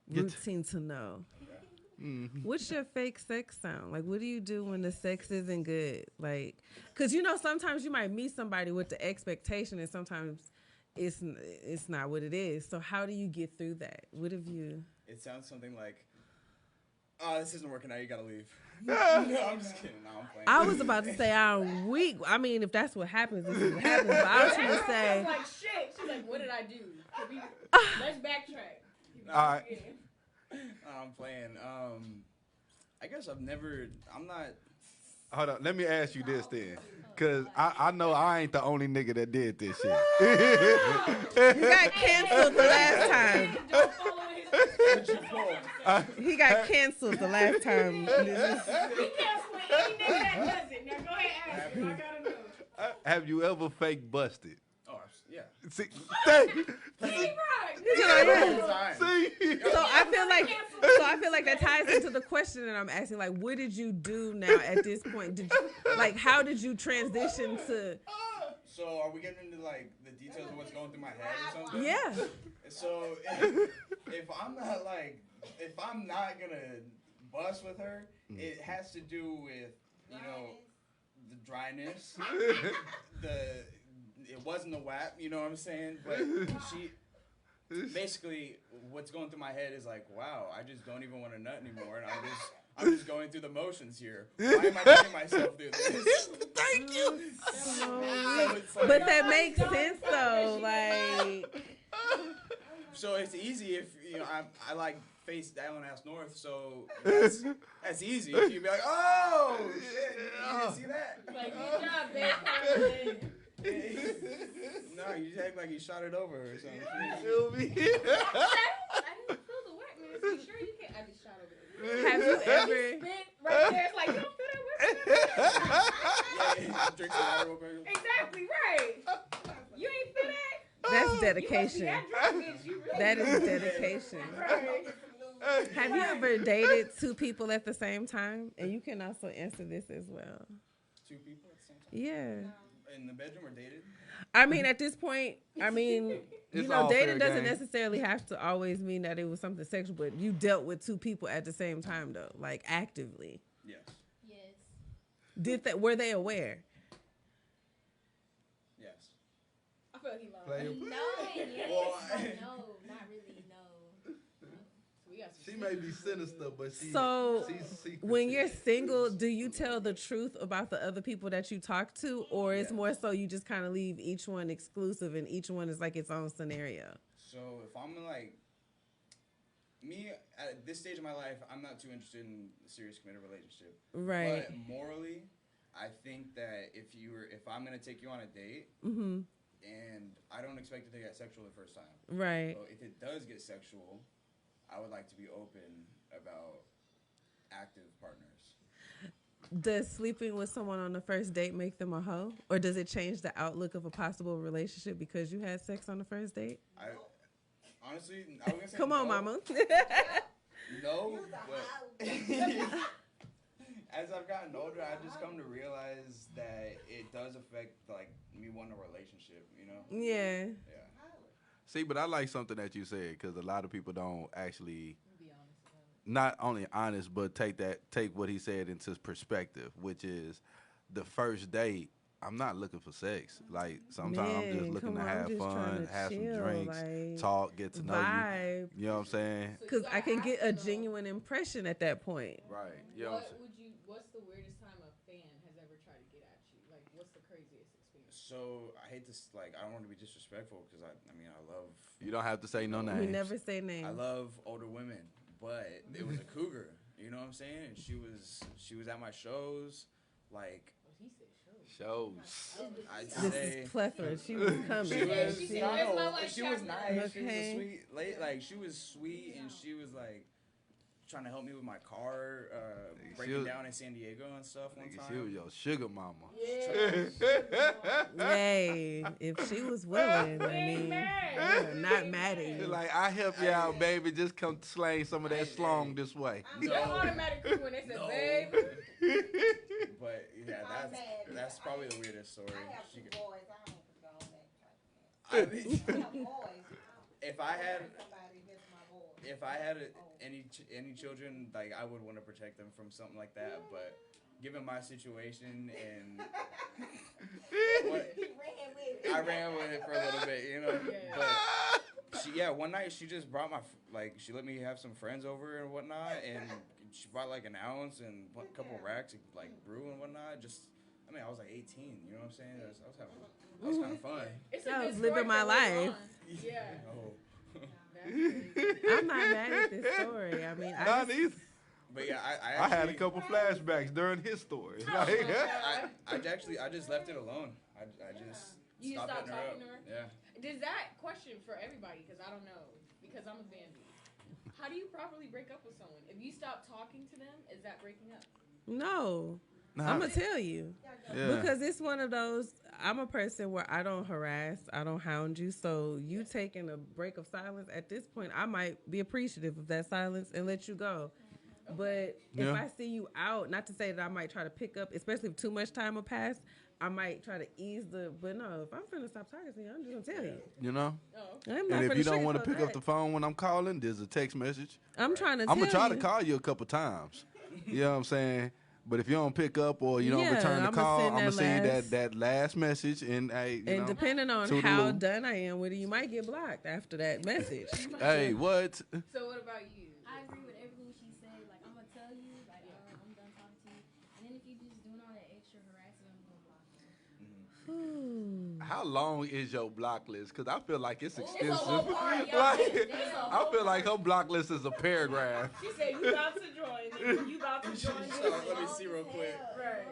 routine to know. What's your fake sex sound? Like, what do you do when the sex isn't good? Like, because, you know, sometimes you might meet somebody with the expectation and sometimes it's not what it is. So how do you get through that? What have you... It sounds something like, "Oh, this isn't working out. You gotta leave." No, I'm just kidding. No, I'm playing. I was about to say I'm weak. I mean, if that's what happens, this is what happens. But I was trying to say... I'm like, shit. She's like, what did I do? Let's backtrack. All right. I'm playing. I guess I'm not. Hold on, let me ask you this then. Cause I know I ain't the only nigga that did this shit. You got canceled the last time. Don't follow his He got canceled the last time. He canceled any nigga that does it. Now go ahead and ask him. I gotta know. Have you ever fake busted? Oh, yeah. See, So I feel like that ties into the question that I'm asking. Like, what did you do now at this point? How did you transition to? So are we getting into like the details of what's going through my head or something? Yeah. So if I'm not gonna bust with her, it has to do with the dryness, it wasn't a WAP, you know what I'm saying? But basically, what's going through my head is like, wow, I just don't even want to nut anymore, and I'm just going through the motions here. Why am I putting myself through this? Thank you. But that makes sense though, like. So it's easy if I like face LNH North, so that's easy. You'd be like, oh shit, you didn't see that? Like, good job, babe. No, you just act like you shot it over or something. Feel me? I didn't feel the wetness. You sure you can't? I just shot over there. Have you ever? Spit right there. It's like, you don't feel that wetness? Yeah, drink some water real quick. Exactly, right. You ain't feel that? That's dedication. That is Really dedication. right. Have you ever dated two people at the same time? And you can also answer this as well. Two people at the same time? Yeah. In the bedroom or dated? I mean, at this point, It's all dating fair doesn't game. necessarily have to always mean that it was something sexual, but you dealt with two people at the same time, though, like actively. Yes. Were they aware? Yes. I feel like he lied. Well, No, not really, no. We got some She may be sinister, but she's secretive. When you're single, do you tell the truth about the other people that you talk to, or it's more so you just kind of leave each one exclusive and each one is like its own scenario? So if I'm like me at this stage of my life, I'm not too interested in a serious committed relationship. Right. But morally, I think that if I'm gonna take you on a date, Mm-hmm. and I don't expect it to get sexual the first time. Right. So if it does get sexual, I would like to be open about active partners. Does sleeping with someone on the first date make them a hoe? Or does it change the outlook of a possible relationship because you had sex on the first date? Honestly, I was gonna say Come on, no. mama. No, but as I've gotten older, I've just come to realize that it does affect like me wanting a relationship, you know? Yeah. Yeah. See, but I like something that you said because a lot of people don't actually not only honest, but take what he said into perspective, which is the first date. I'm not looking for sex. Like sometimes I'm just looking to have fun, have some drinks, like, talk, get to know vibe. you. You know what I'm saying? Because I can get a genuine impression at that point. Right. You know what I'm saying? What's the weirdest time a fan has ever tried to get at you? Like, what's the craziest experience? So I hate to I don't want to be disrespectful because I love. You don't have to say no names. We never say names. I love older women, but it was a cougar. You know what I'm saying? And she was at my shows, like. He said Shows. I'd This say is plethora. She was coming. she was. She said, No, "Where's my life she was shot?" nice. She was a Okay. sweet, she was sweet, and she was like trying to help me with my car, She breaking was- down in San Diego and stuff one Nigga, time. she was your sugar mama. Hey, if she was willing, I mean, we're not mad at you. Like, I help you out, baby. Just come slang some of that slong this way. No. Automatic crew when they said, baby. But yeah, that's probably the weirdest story. I have 2 boys. I don't put on that type of mess. I have boys. If I had any children, like I would want to protect them from something like that. But given my situation and I ran with it for a little bit, you know. Yeah. But one night she just brought she let me have some friends over and whatnot, and she brought like an ounce and a couple racks of like brew and whatnot. I was like 18, you know what I'm saying? I was kind of fun. I was living my life. Yeah. I'm not mad at this story. I mean, Not either. But yeah, I had a couple flashbacks during his story. Like, I just left it alone. I just stopped talking her up. to her? Yeah. Does that question for everybody, because I don't know, because I'm a Bambi. How do you properly break up with someone? If you stop talking to them, is that breaking up? No. I'm going to tell you. Yeah. Because it's one of those, I'm a person where I don't harass, I don't hound you. So you taking a break of silence, at this point, I might be appreciative of that silence and let you go. But if I see you out, not to say that I might try to pick up, especially if too much time will pass, I might try to ease but no, if I'm finna stop talking to you, I'm just going to tell you. You know? I'm not And if you don't want to sugarcoat pick up the phone when I'm calling, there's a text message. I'm trying to I'm tell going to try you. to call you a couple times. You know what I'm saying? But if you don't pick up or you don't return the I'ma call, send I'm going to send you last- that last message. And, hey, you know, depending on how done I am with it, you might get blocked after that message. Hey, what? So what about you? I agree with everything she said. Like, I'm going to tell you, like, I'm done talking to you. And then if you just doing all that extra harassing, I'm going to block you. How long is your block list? Because I feel like it's extensive. It's a whole part, y'all. I feel like her block list is a paragraph. She said, you about to join. You about to join. Let me see real quick. Right.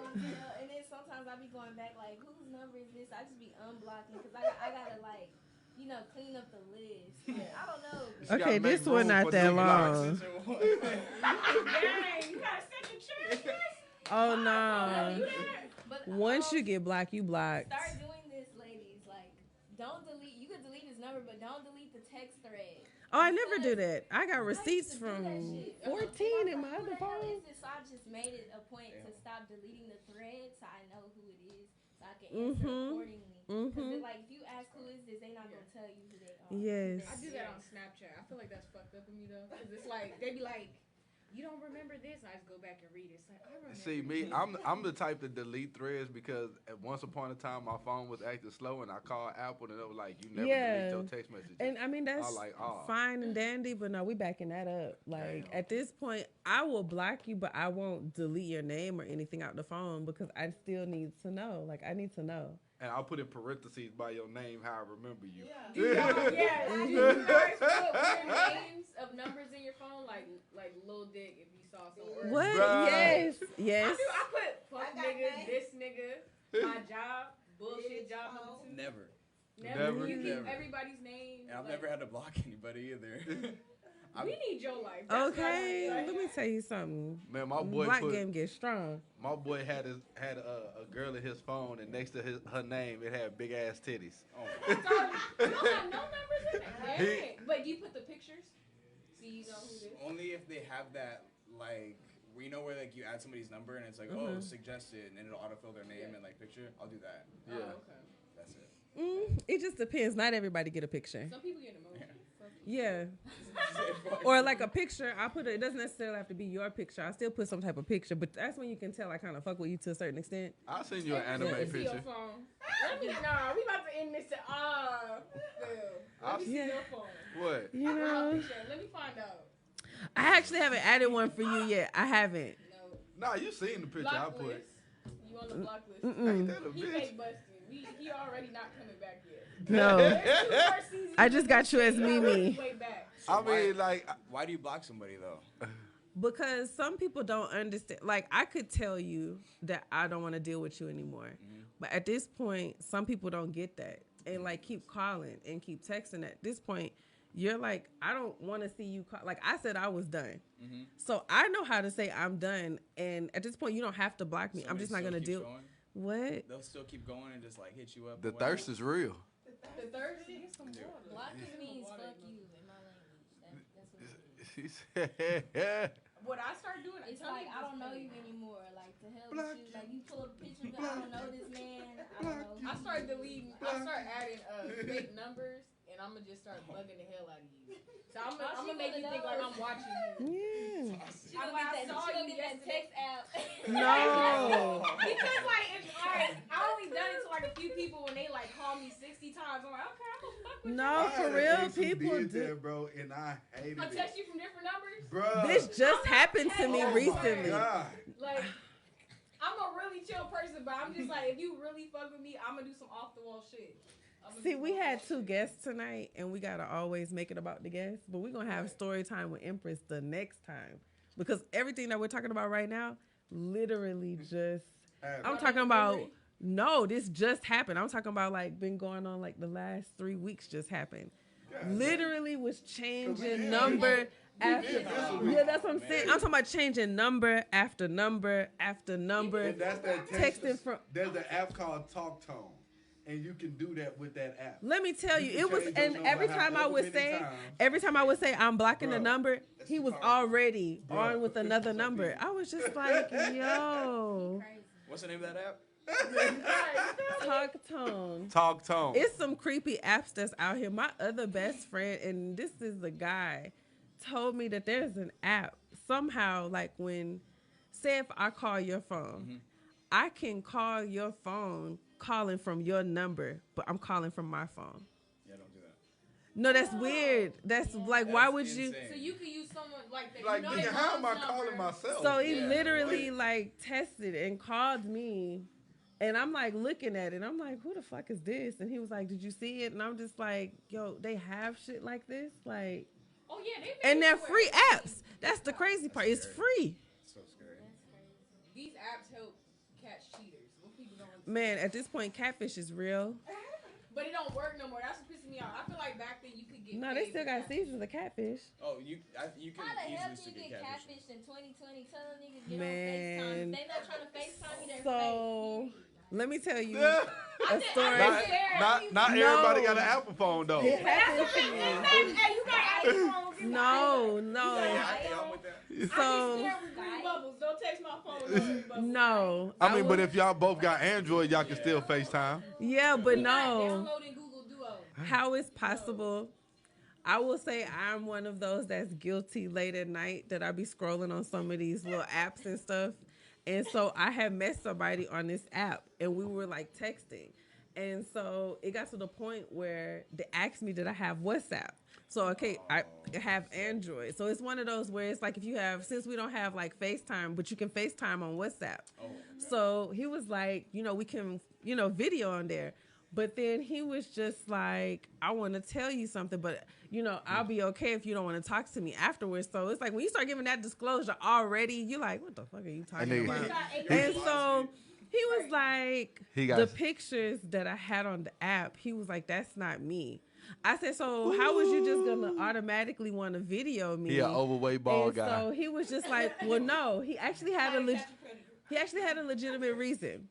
And then sometimes I be going back, like, whose number is this? I just be unblocking because I got to, like, you know, clean up the list. Like, I don't know. Okay, this one not that long. Dang, you got to set the check. Oh, no. But, Once you get blocked, you blocked. Start doing this, ladies. Like, don't delete. You can delete his number, but don't delete the text thread. Oh, I never do that. I got receipts I used to do from that shit. 14 in my Who other the hell phone. is this? So I just made it a point to stop deleting the thread so I know who it is so I can answer accordingly. Because like, if you ask who is this, they not going to tell you who they are. Yes. I do that on Snapchat. I feel like that's fucked up of me, though. Because it's like, they be like, you don't remember this? I just go back and read it. It's like, I remember. See, me, I'm the type to delete threads because at once upon a time my phone was acting slow and I called Apple and they were like, you never delete your text messages. And I mean, that's fine and dandy, but no, we backing that up. Like, at this point, I will block you, but I won't delete your name or anything out the phone because I still need to know. Like, I need to know. And I'll put in parentheses by your name how I remember you. Do you guys put weird names of numbers in your phone? Like Lil Dick if you saw some words. What? Bruh. Yes. I put fuck nigga, this nigga, my job, bullshit job number 2. Never. You keep everybody's name. And I've never had to block anybody either. We need your life. That's Okay, what I let me tell you something. Man, my boy Black game gets strong. My boy had a girl in his phone, and next to her name, it had big ass titties. Oh. You don't have no numbers in there. But you put the pictures, so you know who it is. Only if they have that, like, we know where like you add somebody's number and it's like, oh, suggested, and it'll autofill their name and like picture. I'll do that. Yeah. Oh, okay. That's it. It just depends. Not everybody get a picture. Some people get emoji. Yeah. Or like a picture, it doesn't necessarily have to be your picture. I still put some type of picture, but that's when you can tell I kind of fuck with you to a certain extent. I'll send you an anime picture. We about to end this. Let me see your phone. What? You know, Let me find out. I actually haven't added one for you yet. I haven't. Nah, you seen the picture Block I put. list. You on the block list? Ain't that a He bitch? fake busted. He already not coming back yet. No. I just got you as Mimi. Way back. I mean, like, why do you block somebody though? Because some people don't understand. Like, I could tell you that I don't want to deal with you anymore. But at this point, some people don't get that. And, like, keep calling and keep texting. At this point, you're like, I don't want to see you call. Like, I said I was done. So I know how to say I'm done. And at this point, you don't have to block me. I'm just not going to deal. What? They'll still keep going and just like hit you up. The thirst is real. The third thing is some water. Blocking means fuck you in my language. That's what it is. She said, What I start doing, It's like I don't know you anymore. Like to hell with you. Like you pull up a picture of me, I don't know this man. I don't know. I start deleting. I start adding fake numbers, and I'm gonna just start bugging the hell out of you. So I'm gonna make you think like I'm watching you. Yeah. She gonna get that text app. No. Because like, alright, I only done it to like a few people when they like call me 60 times. I'm like, okay, I'm gonna fuck with No, I for had an real, ex who people did do. that, bro, and I hated you. I it. text you from different numbers. Bro, This just happened to me Oh my recently. God. Like, I'm a really chill person, but I'm just like, if you really fuck with me, I'm gonna do some off the wall shit. See, we had 2 guests tonight, and we gotta always make it about the guests. But we're gonna have story time with Empress the next time, because everything that we're talking about right now, literally just. I'm talking about. No, this just happened. I'm talking about like been going on like the last 3 weeks just happened. Literally was changing number after. Yeah, that's what I'm saying. I'm talking about changing number after number after number. And that's that texting from. There's an app called Talk Tone, and you can do that with that app. Let me tell you, can it was, change your and number every time I however would many say, times. every time I would say I'm blocking the Bruh, number, that's he was powerful. already Bruh. on with another number. I was just like, yo, What's the name of that app? Talk Tone. Talk Tone. It's some creepy apps that's out here. My other best friend, and this is the guy, told me that there's an app somehow, like when, say if I call your phone, I can call your phone calling from your number, but I'm calling from my phone. Yeah, don't do that. No, that's weird. That's like, why That's would you? insane. So you could use someone like that. Like, you know nigga, their how am I mom's calling number. myself? So he Yeah. literally like tested and called me, and I'm like looking at it. I'm like, who the fuck is this? And he was like, did you see it? And I'm just like, yo, they have shit like this, like, Oh yeah, they and they're everywhere. free apps. That's the crazy part. It's free. It's so scary. These apps help catch cheaters. What people don't understand. Man, at this point, catfish is real. But it don't work no more. That's what pisses me off. I feel like back then you could get. No, they paid still for got catfish. seasons of catfish. Oh, you can How the hell easily do still you get get catfish. catfished in 2020? Tell them niggas get Man. on FaceTime. If they not trying to FaceTime you, they're So fake. let me tell you Yeah. a story. Not No. everybody got an Apple phone though. It happened to me. Hey, you got iPhones. No. Yeah, I'm with that. So Scared with green bubbles. Don't text my phone with green bubbles. no. I mean, but was- if y'all both got Android, y'all can still FaceTime. yeah, but You're not no. downloading Google Duo. How is possible? I will say I'm one of those that's guilty late at night that I be scrolling on some of these little apps and stuff. And so I had met somebody on this app and we were like texting. And so it got to the point where they asked me, did I have WhatsApp? So, okay, I have Android. So it's one of those where it's like if you have, since we don't have like FaceTime, but you can FaceTime on WhatsApp. So he was like, we can, video on there. But then he was just like, I want to tell you something, but, I'll be okay if you don't want to talk to me afterwards. So it's like when you start giving that disclosure already, you're like, what the fuck are you talking about? And so he was like, the pictures that I had on the app, he was like, that's not me. I said, so how was you just going to automatically want to video me? He an overweight bald guy. So he was just like, well, no, he actually had a legitimate reason.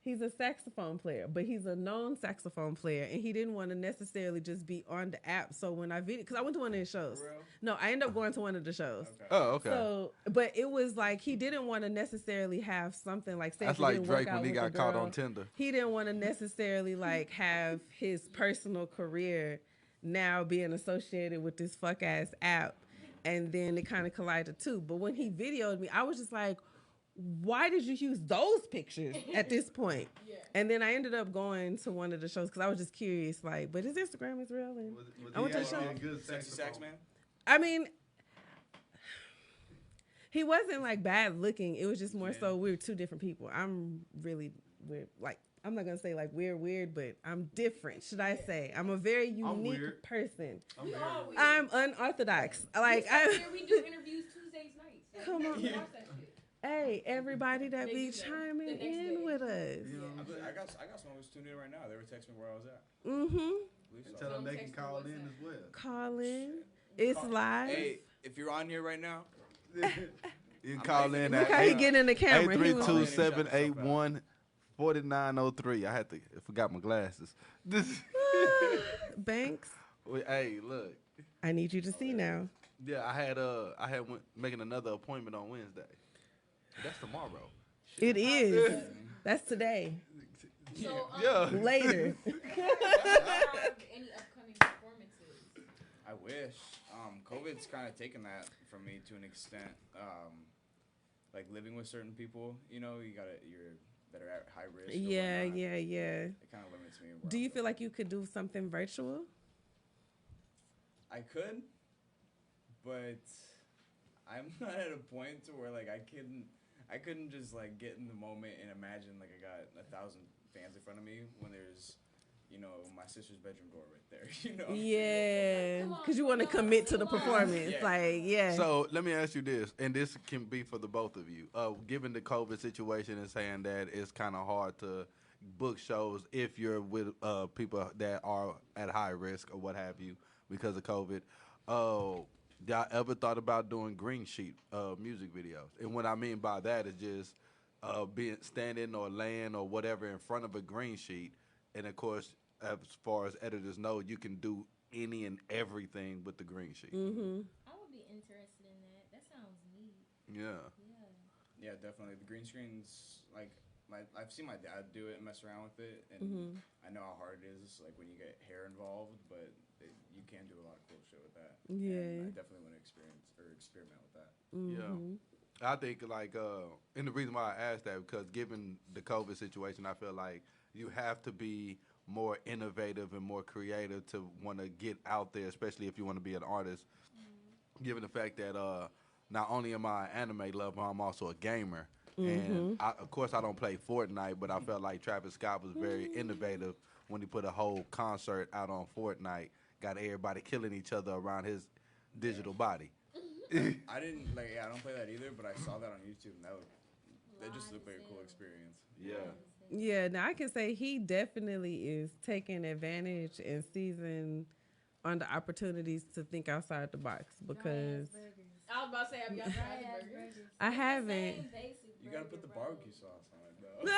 He's a saxophone player, but he's a known saxophone player, and he didn't want to necessarily just be on the app. So when I because I went to one of his shows. No, I ended up going to one of the shows. Okay. Oh, okay. So, but it was like he didn't want to necessarily have something like say that's he like didn't work Drake out when he with got a caught girl. on Tinder. He didn't want to necessarily like have his personal career now being associated with this fuck ass app, and then it kind of collided too. But when he videoed me, I was just like, why did you use those pictures at this point? Yeah. And then I ended up going to one of the shows because I was just curious, like, but his Instagram is real. And Was I went to the show. a good Sexy sax man. I mean, he wasn't like bad looking. It was just more so we were two different people. I'm really weird. Like, I'm not going to say like weird, but I'm different, should I say. I'm a very unique person. I'm unorthodox. Like, we do interviews Tuesdays nights. Come on. Watch that shit. Hey, everybody that be chiming next in day. with us. I got someone who's tuned in right now. They were texting me where I was at. Mm-hmm. Tell them they can call in as well. Call in. It's live. Hey, if you're on here right now, You can call in Look at how he get in the camera. He was- 832-781-5828. 4903. I forgot my glasses. Banks, Hey, look. I need you to see now. Yeah, I had making another appointment on Wednesday. That's tomorrow. It is. That's today. So, Yeah. Later. do you have any upcoming performances? I wish. COVID's kind of taken that from me to an extent. Like living with certain people, you're that are at high risk. Yeah. It kind of limits me. Do you feel like you could do something virtual? I could, but I'm not at a point to where like I couldn't just like get in the moment and imagine like I got 1,000 fans in front of me when there's my sister's bedroom door right there. Yeah, because you want to commit to the performance. Yeah. Like, yeah. So let me ask you this, and this can be for the both of you. Given the COVID situation and saying that it's kind of hard to book shows if you're with people that are at high risk or what have you because of COVID, y'all ever thought about doing green sheet music videos? And what I mean by that is just standing or laying or whatever in front of a green sheet. And of course, as far as editors know, you can do any and everything with the green sheet. Mm-hmm. I would be interested in that. That sounds neat. Yeah. Yeah, definitely. The green screens, like I've seen my dad do it and mess around with it, and I know how hard it is, like when you get hair involved. But you can do a lot of cool shit with that. Yeah. And I definitely want to experiment with that. Yeah. I think and the reason why I asked that because given the COVID situation, I feel like you have to be more innovative and more creative to want to get out there, especially if you want to be an artist. Given the fact that not only am I an anime lover, I'm also a gamer. And of course I don't play Fortnite, but I felt like Travis Scott was very innovative when he put a whole concert out on Fortnite, got everybody killing each other around his digital body. I don't play that either, but I saw that on YouTube, and that just looked like a cool experience. Yeah. Yeah, now I can say he definitely is taking advantage and seizing on the opportunities to think outside the box because I was about to say, have y'all tried the burgers? I haven't. You gotta put the barbecue sauce on it, though.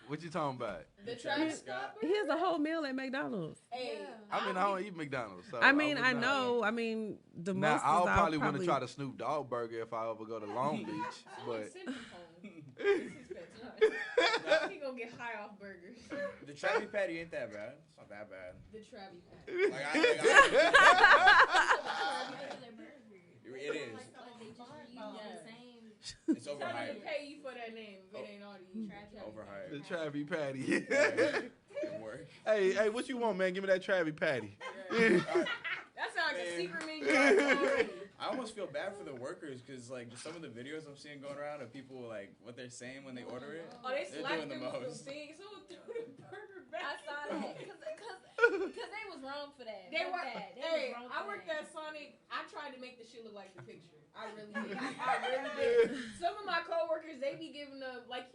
What you talking about? The Travis Scott He has a whole meal at McDonald's. Hey, I mean, I don't eat McDonald's. So I mean, would I not. know. I mean, the Now, most I'll probably want to try the Snoop Dogg burger if I ever go to Long Beach. But he gonna get high off burgers. The Travi Patty ain't that bad. It's not that bad. The Travi Patty. It is. It's Trying to overhyped. pay you for that name if it ain't all to you. Overhyped. the Travi Patty. It works. Hey, what you want, man? Give me that Travi Patty. That sounds like a secret menu already. I almost feel bad for the workers because, like, just some of the videos I'm seeing going around of people, like, what they're saying when they order it. Oh, they They're slapped doing them the with most. the thing. Someone threw the burger back. I saw that because they was wrong for that. They were. Bad. They Hey, was wrong I for worked that. at Sonic. I tried to make the shit look like the picture. I really did. I really did. Some of my coworkers, they be giving them like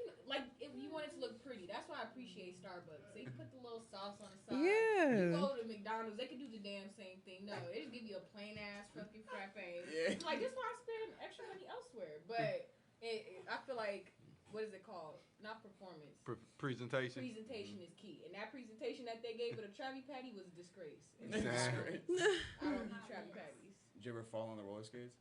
if you want it to look pretty. That's why I appreciate Starbucks. They put the little sauce on the side. Yeah. You go to McDonald's, they can do the damn same thing. No, they just give you a plain ass fucking frappe. Yeah. Like this, why I spend extra money elsewhere. But I feel like what is it called? Not performance. Presentation. Presentation is key, and that presentation that they gave with a Travi Patty was a disgrace. That's great. I don't eat Travi Patties. Did you ever fall on the roller skates?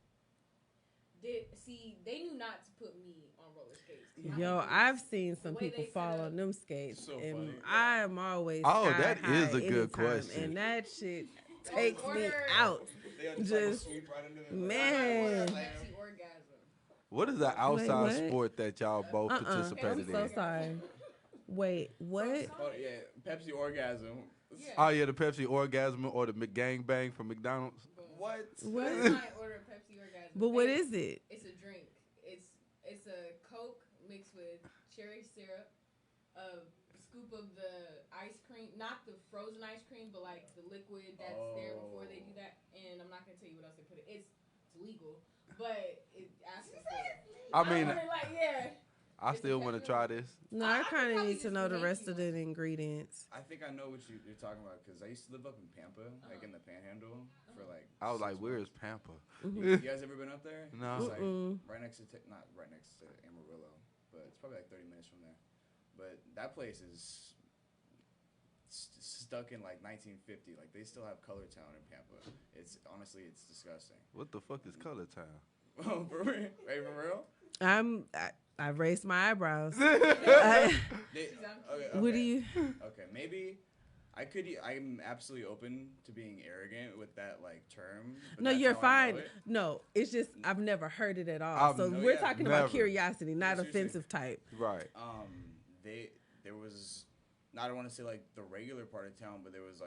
They knew not to put me on roller skates. Yo, I've seen some The way people they fall set up. on them skates, So and funny. I am always Oh, sky that high is a good anytime, question. and that shit takes me order- out. They Just sweep right into the man. Pepsi orgasm. What is the outside what? sport that y'all both I'm participated so in? sorry. Wait, what? Oh yeah, Pepsi orgasm. Yeah. Oh yeah, the Pepsi orgasm or the McGangbang from McDonald's. What? What? I order a Pepsi orgasm. But what Hey, is it? It's a drink. It's a Coke mixed with cherry syrup, a scoop of the ice cream, not the frozen ice cream, but like the liquid that's there before they do that. And I'm not gonna tell you what else they put it. It's legal, but it asks for it. I mean, I It's still want to try this. No, I could kind of probably need to just know the make rest you of the ingredients. I think I know what you're talking about because I used to live up in Pampa, like in the Panhandle, for like. I was like, 6 where months. is Pampa? You guys ever been up there? No. It's like Mm-mm. right next to not right next to Amarillo, but it's probably like 30 minutes from there. but that place is stuck in like 1950. Like they still have Color Town in Pampa. It's honestly, it's disgusting. What the fuck is Color Town? Oh, for real? Right, for real? I raised my eyebrows. Okay. What do you? Okay, maybe I'm absolutely open to being arrogant with that like term. No, you're fine. No, it's just I've never heard it at all. So we're talking about curiosity, not offensive type. Right. There was. I don't want to say like the regular part of town, but there was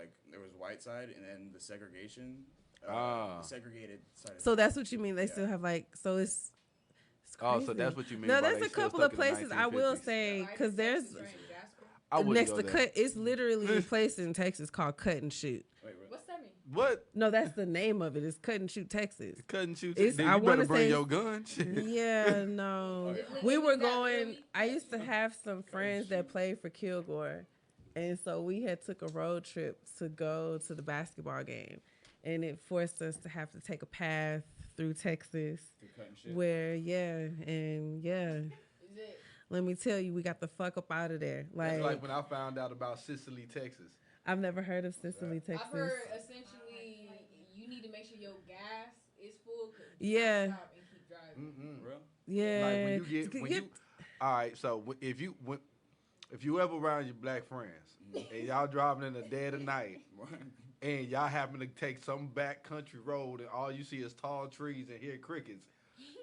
Whiteside and then the segregation, the segregated side. So that's what you mean. They still have like so it's crazy. Oh, so that's what you mean. No, there's a couple of places I will say because there's next to Cut. It's literally a place in Texas called Cut and Shoot. Wait, what's that mean? What? No, that's the name of it. It's Cut and Shoot, Texas. Cut and Shoot. It's, then I you better want to bring say your gun. Yeah, no. We were going. I used to have some friends that played for Kilgore. And so we had took a road trip to go to the basketball game, and it forced us to have to take a path through Texas, where let me tell you, we got the fuck up out of there. It's like when I found out about Sicily, Texas. I've never heard of Sicily, Texas. I've heard essentially you need to make sure your gas is full. Yeah. Stop and keep driving. Real? Yeah. Like when you all right. So if you ever around your black friends and y'all driving in the dead of night and y'all happen to take some back country road and all you see is tall trees and hear crickets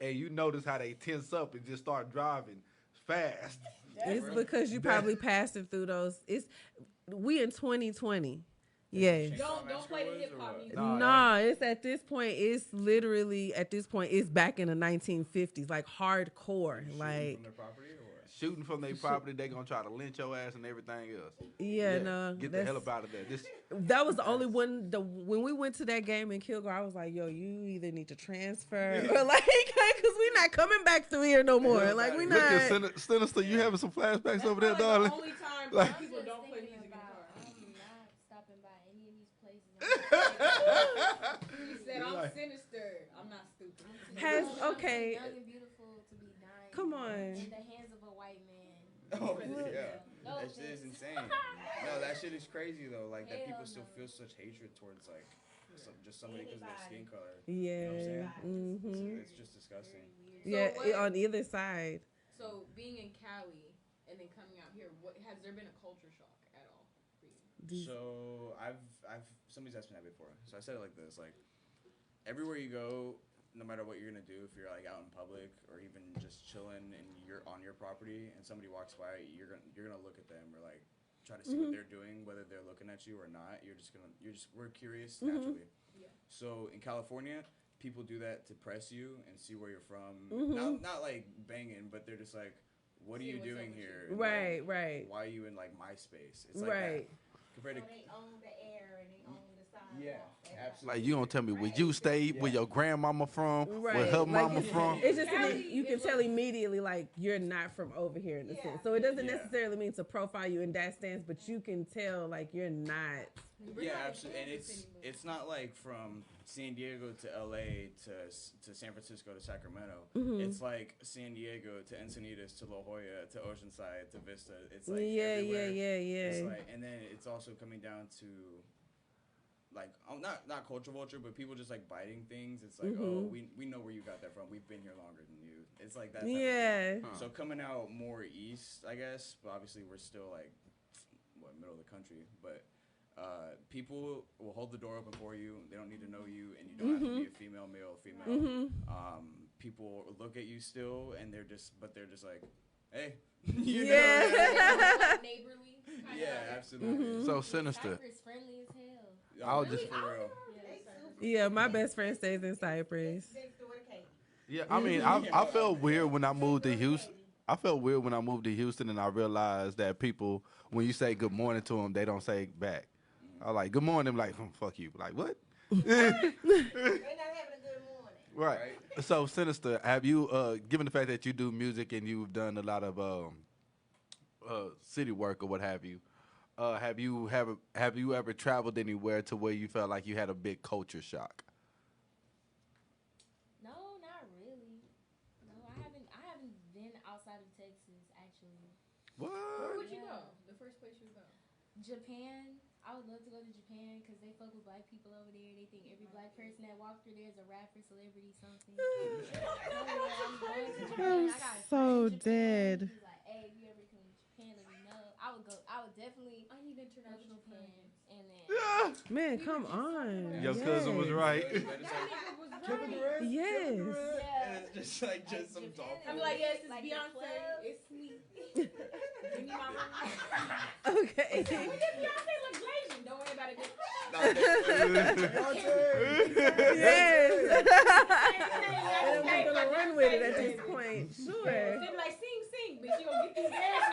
and you notice how they tense up and just start driving fast. It's because you probably passing through those. We in 2020. Yeah. Don't play the hip hop music. No, it's at this point. It's literally at this point. It's back in the 1950s, like hardcore, like. Shooting from their property, they gonna try to lynch your ass and everything else. Yeah, no. Get the hell up out of there. That was the only one. When we went to that game in Kilgore, I was like, "Yo, you either need to transfer or like, because we not coming back through here no more. Like we not." Look at Sinister, you having some flashbacks over there, like darling. The only time black people don't play music in the car. I'm not stopping by any of these places. You said I'm sinister. I'm not stupid. Okay. Young and beautiful to be dying. Come on. In the hands of a white man. Oh yeah, that shit is insane. No, that shit is crazy though. Like that people still feel such hatred towards like just somebody because of their skin color. Yeah, you know what I'm saying? It's just disgusting. Yeah, on either side. So being in Cali and then coming out here, has there been a culture shock at all for you? So I've somebody's asked me that before. So I said it like this: like everywhere you go, no matter what you're gonna do, if you're like out in public or even just chilling and you're on your property and somebody walks by, you're gonna look at them or like try to see what they're doing, whether they're looking at you or not. We're curious naturally. Yeah. So in California, people do that to press you and see where you're from. Not like banging, but they're just like, what are you doing here? And right, like, right. Why are you in like my space? It's like right. That. Compared to they own the air and they own the sidewalk. Yeah, absolutely. Like you gonna tell me where you stay, where your grandmama from, where her mama from? It's just you can tell immediately like you're not from over here in a sense. So it doesn't necessarily mean to profile you in that stance, but you can tell like you're not. Yeah, absolutely. And it's not like from San Diego to LA to San Francisco to Sacramento. It's like San Diego to Encinitas to La Jolla to Oceanside to Vista. It's like everywhere. Yeah. It's like, and then it's also coming down to like not culture vulture, but people just like biting things. It's like, oh, we know where you got that from. We've been here longer than you. It's like that. Yeah. So coming out more east, I guess, but obviously we're still like middle of the country, but. People will hold the door open for you. They don't need to know you, and you don't have to be a female, male, female. People look at you still, and they're just like, hey, you know? Neighborly. Yeah, absolutely. So Sinister. Cypress friendly as hell. I'll just for real. Yeah, my best friend stays in Cypress. Yeah, I mean, I felt weird when I moved to Houston. I felt weird when I moved to Houston, and I realized that people, when you say good morning to them, they don't say back. I like good morning. I'm like, fuck you. Like what? They're not having a good morning. Right. So Sinister, have you, given the fact that you do music and you've done a lot of city work or what have you, have you ever traveled anywhere to where you felt like you had a big culture shock? No, not really. No, I haven't been outside of Texas actually. What? Where would you go? The first place you would go? Japan. I would love to go to Japan because they fuck with black people over there. They think every black person that walks through there is a rapper, celebrity, something. I'm going to Japan. I got a so friend in Japan. dead. He's like, hey, if you ever come to Japan, let me know. I would go. I would definitely. I need international Japan, friends. and then Man, come on. Your cousin was right. That nigga was Kevin right. Durant. Yes. Kevin Durant. Yeah. And it's just like some Japan dolphin. I'm like, yes, it's Like the Beyonce. club. It's sweet. Give me my money. Okay. We did Beyonce look Asian. Don't worry about it. Yes. And And we're gonna run with it at this point. Sure. They be like, sing, bitch. You gonna get these ass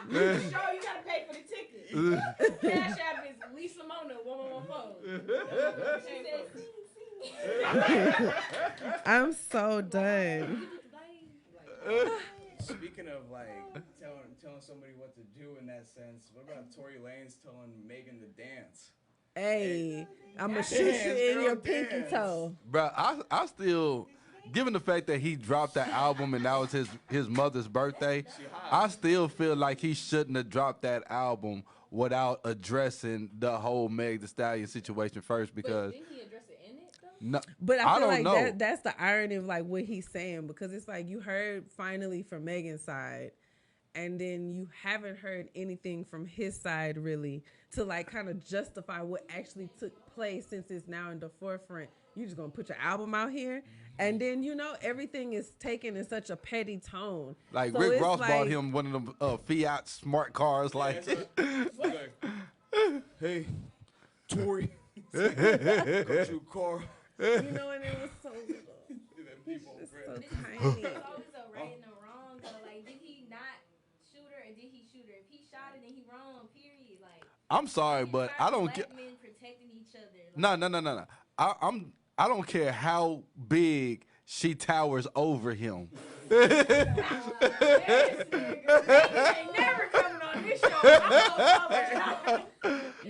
moves. You show you gotta pay for the ticket. Cash App is Lisa Mona 1114. She said, sing. I'm so done. Speaking of like telling somebody what to do in that sense, what about Tory Lanez telling Megan to dance? Hey, I'm gonna Dance, shoot you in girl, your pinky dance. toe. Bro, I still, given the fact that he dropped that album and that was his mother's birthday, I still feel like he shouldn't have dropped that album without addressing the whole Meg Thee Stallion situation first because Didn't he address it in it though? no, But I feel don't like know. that's the irony of like what he's saying because it's like you heard finally from Megan's side, and then you haven't heard anything from his side really to like kind of justify what actually took place since it's now in the forefront. You just gonna put your album out here, and then everything is taken in such a petty tone. Like So Rick it's Ross like- bought him one of them Fiat smart cars. Like, Hey, Tory, got you a car. and it was so little. People, It's bro. so But it's tiny. always a right and a wrong though. Like, did he not shoot her or did he shoot her? If he shot her, then he wrong. Period. Like, I'm sorry, but I don't get get. men protecting each other. Like, No. I don't care how big she towers over him. Yes, nigga. They ain't never coming on this show.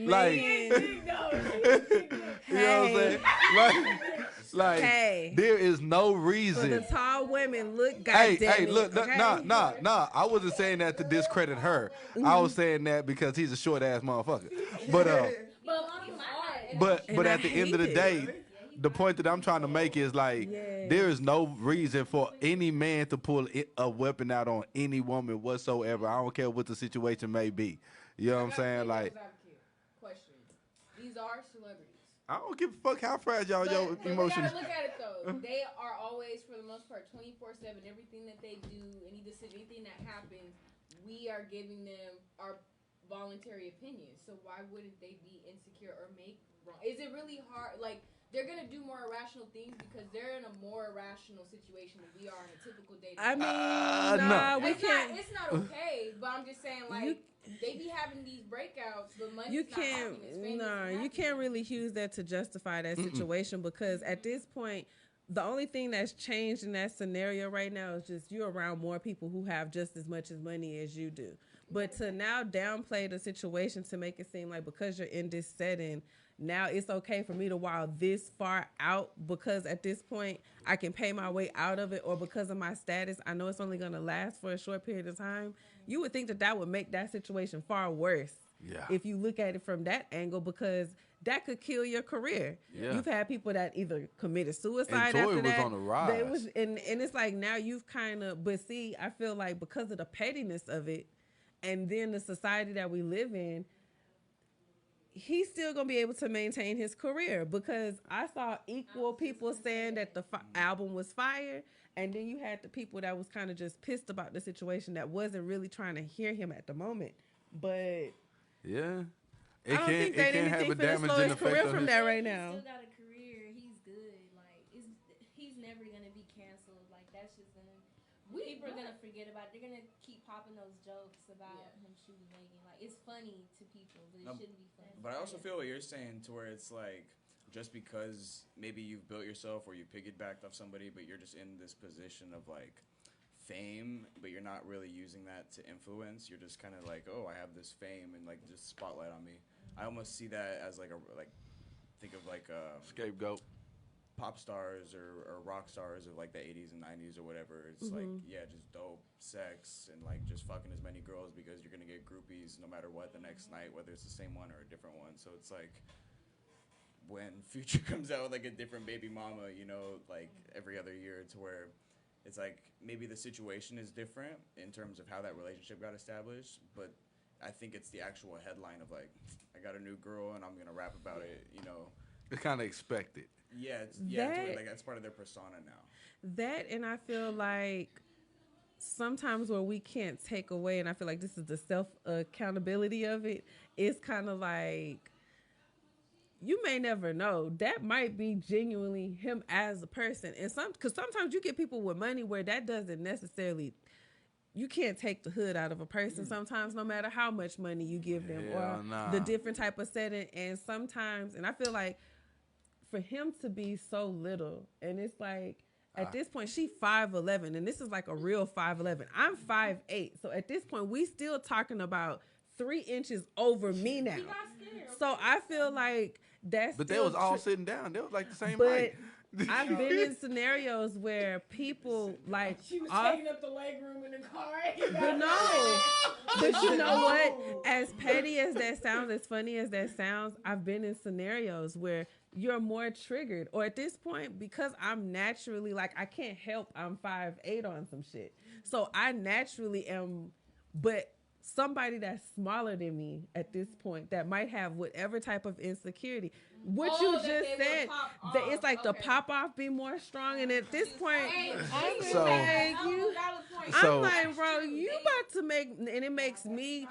Like, Big dog. you know what I'm saying? Like, Hey. there is no For the reason. tall women, look, Hey, goddamn it, look, okay? nah. I wasn't saying that to discredit her. I was saying that because he's a short ass motherfucker. But And I at the end of the hate day, the point that I'm trying to make is like Yes. there is no reason for any man to pull a weapon out on any woman whatsoever. I don't care what the situation may be. You know what I'm saying? Like, Question. These are celebrities. I don't give a fuck how fragile your But emotions. we gotta look at it though. They are always, for the most part, 24/7. Everything that they do, any decision, anything that happens, we are giving them our voluntary opinions. So why wouldn't they be insecure or make wrong? Is it really hard? Like, they're gonna do more irrational things because they're in a more irrational situation than we are in a typical day. I mean, no. nah, we it's can't. Not, it's not okay, but I'm just saying, like, they be having these breakouts, but money's You not happiness. can't. Fame Nah, isn't you happiness. can't really use that to justify that situation because at this point, the only thing that's changed in that scenario right now is just you're around more people who have just as much as money as you do. But to now downplay the situation to make it seem like because you're in this setting, now it's okay for me to wild this far out because at this point I can pay my way out of it, or because of my status, I know it's only going to last for a short period of time. You would think that would make that situation far worse. Yeah. If you look at it from that angle, because that could kill your career. Yeah. You've had people that either committed suicide And Tory after was that. on the rise. They was, and it's like now you've kind of, but see, I feel like because of the pettiness of it, and then the society that we live in, he's still gonna be able to maintain his career because I saw equal people saying that the album was fire, and then you had the people that was kind of just pissed about the situation that wasn't really trying to hear him at the moment. But Yeah. I don't think that anything finna slow his career from that right now. He still got a career. He's good. Like, he's never gonna be canceled. Like, that's just gonna. People are gonna forget about it. They're gonna keep popping those jokes about him shooting Megan. Like, it's funny to people, but it shouldn't be funny. But I also feel what you're saying to where it's like just because maybe you've built yourself or you piggybacked off somebody, but you're just in this position of like fame, but you're not really using that to influence. You're just kind of like, oh, I have this fame and like just spotlight on me. I almost see that as like think of like Scapegoat. pop stars or rock stars of like the 80s and 90s or whatever. It's like, yeah, just dope sex and like just fucking as many girls because you're gonna get groupies no matter what the next night, whether it's the same one or a different one. So it's like when Future comes out with like a different baby mama, you know, like every other year, to where it's like maybe the situation is different in terms of how that relationship got established, but I think it's the actual headline of like, I got a new girl and I'm gonna rap about it, you know. It's kind of expected. Yeah, like that's part of their persona now. That, and I feel like sometimes where we can't take away, and I feel like this is the self accountability of it, it's kind of like, you may never know. That might be genuinely him as a person. And because sometimes you get people with money where that doesn't necessarily, you can't take the hood out of a person sometimes, no matter how much money you give them or the different type of setting. And sometimes, and I feel like for him to be so little, and it's like, at this point, she 5'11", and this is like a real 5'11". I'm 5'8". So at this point, we still talking about 3 inches over me now. So I feel like that's. But they was all sitting down. They was like the same but height. I've been in scenarios where people like she was taking up the leg room in the car. But no, but you know what? As petty as that sounds, as funny as that sounds, I've been in scenarios where you're more triggered, or at this point, because I'm naturally like, I can't help, I'm 5'8" on some shit, so I naturally am, but somebody that's smaller than me at this point that might have whatever type of insecurity, what you just said, that it's like the pop off be more strong, and at this point, I'm like, bro, you about to make, and it makes me,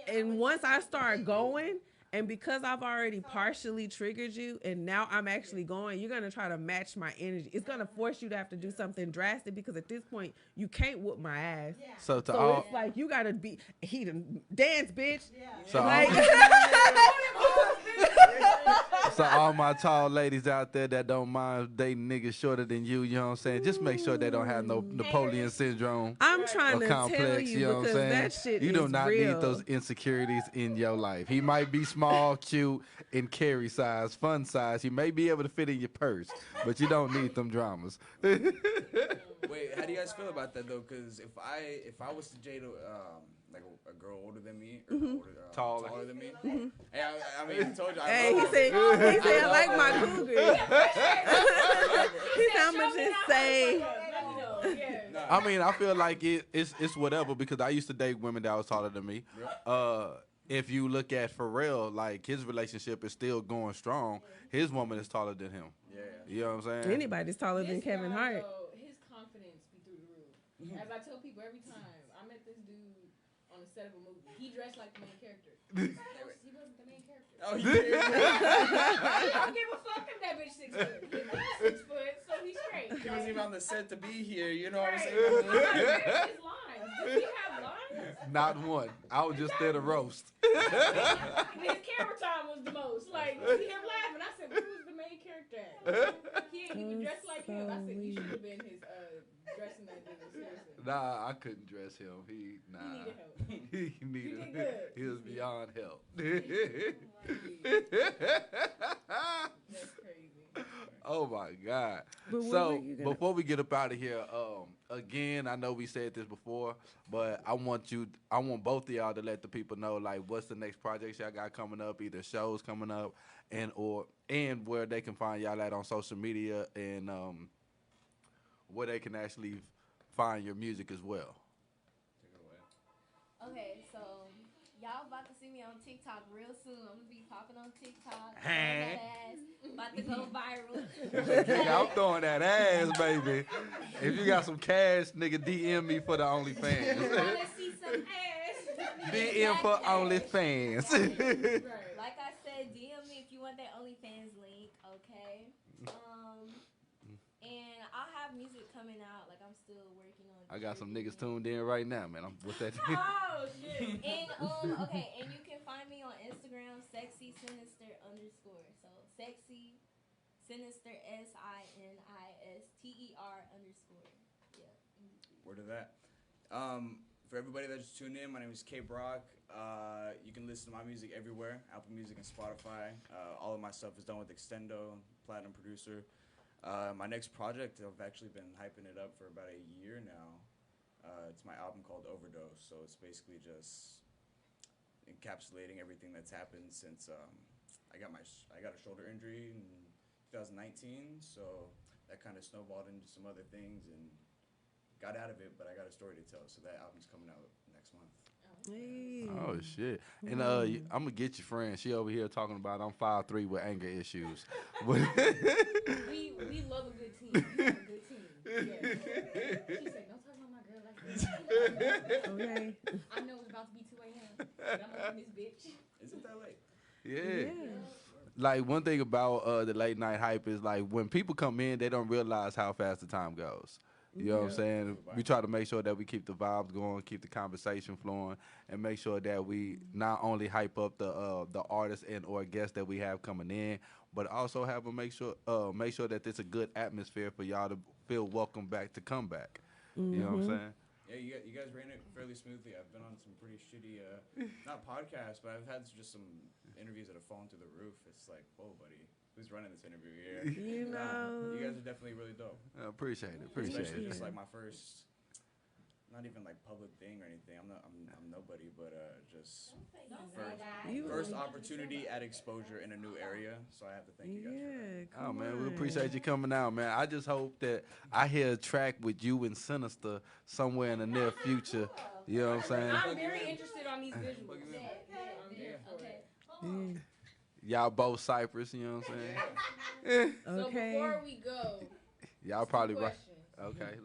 and once I start going, and because I've already partially triggered you, and now I'm actually going, you're going to try to match my energy. It's going to force you to have to do something drastic, because at this point, you can't whoop my ass. Yeah. So it's like, you got to be, dance, bitch. Yeah. So, so all my tall ladies out there that don't mind dating niggas shorter than you know what I'm saying? Just make sure they don't have no Napoleon syndrome. I'm trying to complex, tell you, know because that shit you do not real. need those insecurities in your life. He might be small, cute, and carry size, fun size. He may be able to fit in your purse, but you don't need them dramas. Wait, how do you guys feel about that though? Because if I was to date like a girl older than me, or taller than me, hey, I mean, I told you. He said I like my cougars. He said I'm gonna just say. I mean, I feel like it's whatever, because I used to date women that was taller than me. If you look at Pharrell, like his relationship is still going strong. His woman is taller than him. Yeah. You know what I'm saying? Anybody's taller than Kevin Hart. His confidence be through the roof. As I tell people every time, I met this dude on the set of a movie. He dressed like the main character. He wasn't the main character. Oh, he did. I don't give a fuck if that bitch 6 foot. He's 6 foot, so he's straight. He wasn't even on the set to be here. You know what I'm saying? His lines. Does he have lines? Not one. I was just there to roast. His camera time was the most. Like, you see him laughing. I said, who's the main character at? He ain't even dressed like him. I said, you should have been his dressing that dude. Seriously. Nah, I couldn't dress him. He needed help. He needed help. He was beyond help. That's crazy. Oh my God. So before we get up out of here, again, I know we said this before, but I want both of y'all to let the people know, like, what's the next projects y'all got coming up, either shows coming up and where they can find y'all at on social media, and where they can actually find your music as well. Okay, so y'all about to see me on TikTok real soon. I'm gonna be popping on TikTok. Hey. About to go viral. Nigga, I'm throwing that ass, baby. If you got some cash, nigga, DM me for the OnlyFans. Wanna see some ass? DM for OnlyFans. Like I said, DM me if you want that OnlyFans link, okay? And I'll have music coming out. Like, I'm still working on. I got some niggas tuned in right now, man. I'm with that. Oh shit. And okay, and you can find me on Instagram, sexy sinister _. So sexy sinister SINISTER _. Yeah. Word of that. For everybody that just tuned in, my name is K Brock. You can listen to my music everywhere, Apple Music and Spotify. All of my stuff is done with Extendo, Platinum Producer. My next project, I've actually been hyping it up for about a year now. It's my album called Overdose. So it's basically just encapsulating everything that's happened since I got a shoulder injury in 2019. So that kind of snowballed into some other things and got out of it. But I got a story to tell. So that album's coming out next month. Hey. Oh shit! And I'm gonna get your friend. She over here talking about I'm 5'3" with anger issues. We love a good team. You have a good team. Yeah. She said, "Don't talk about my girl like that." Okay. I know it's about to be 2 a.m. But I'm up in this bitch. Isn't that late? Yeah. Like one thing about the late night hype is like when people come in, they don't realize how fast the time goes. You know what I'm saying? We try to make sure that we keep the vibes going, keep the conversation flowing, and make sure that we not only hype up the artists and or guests that we have coming in, but also have them make sure that it's a good atmosphere for y'all to feel welcome back to come back. You know what I'm saying? Yeah, you guys ran it fairly smoothly. I've been on some pretty shitty, not podcasts, but I've had just some interviews that have fallen through the roof. It's like, whoa, buddy. Who's running this interview here? You know. You guys are definitely really dope. I appreciate it. Especially just like my first, not even like public thing or anything. I'm nobody, but just first opportunity at exposure in a new area. So I have to thank you guys for that. Oh man, we appreciate you coming out, man. I just hope that I hear a track with you and Sinister somewhere in the near future. You know what I'm saying? I'm very interested on these visuals. I'm there for it. Y'all both Cypress, you know what I'm saying? So before we go, y'all probably right. Questions. Okay.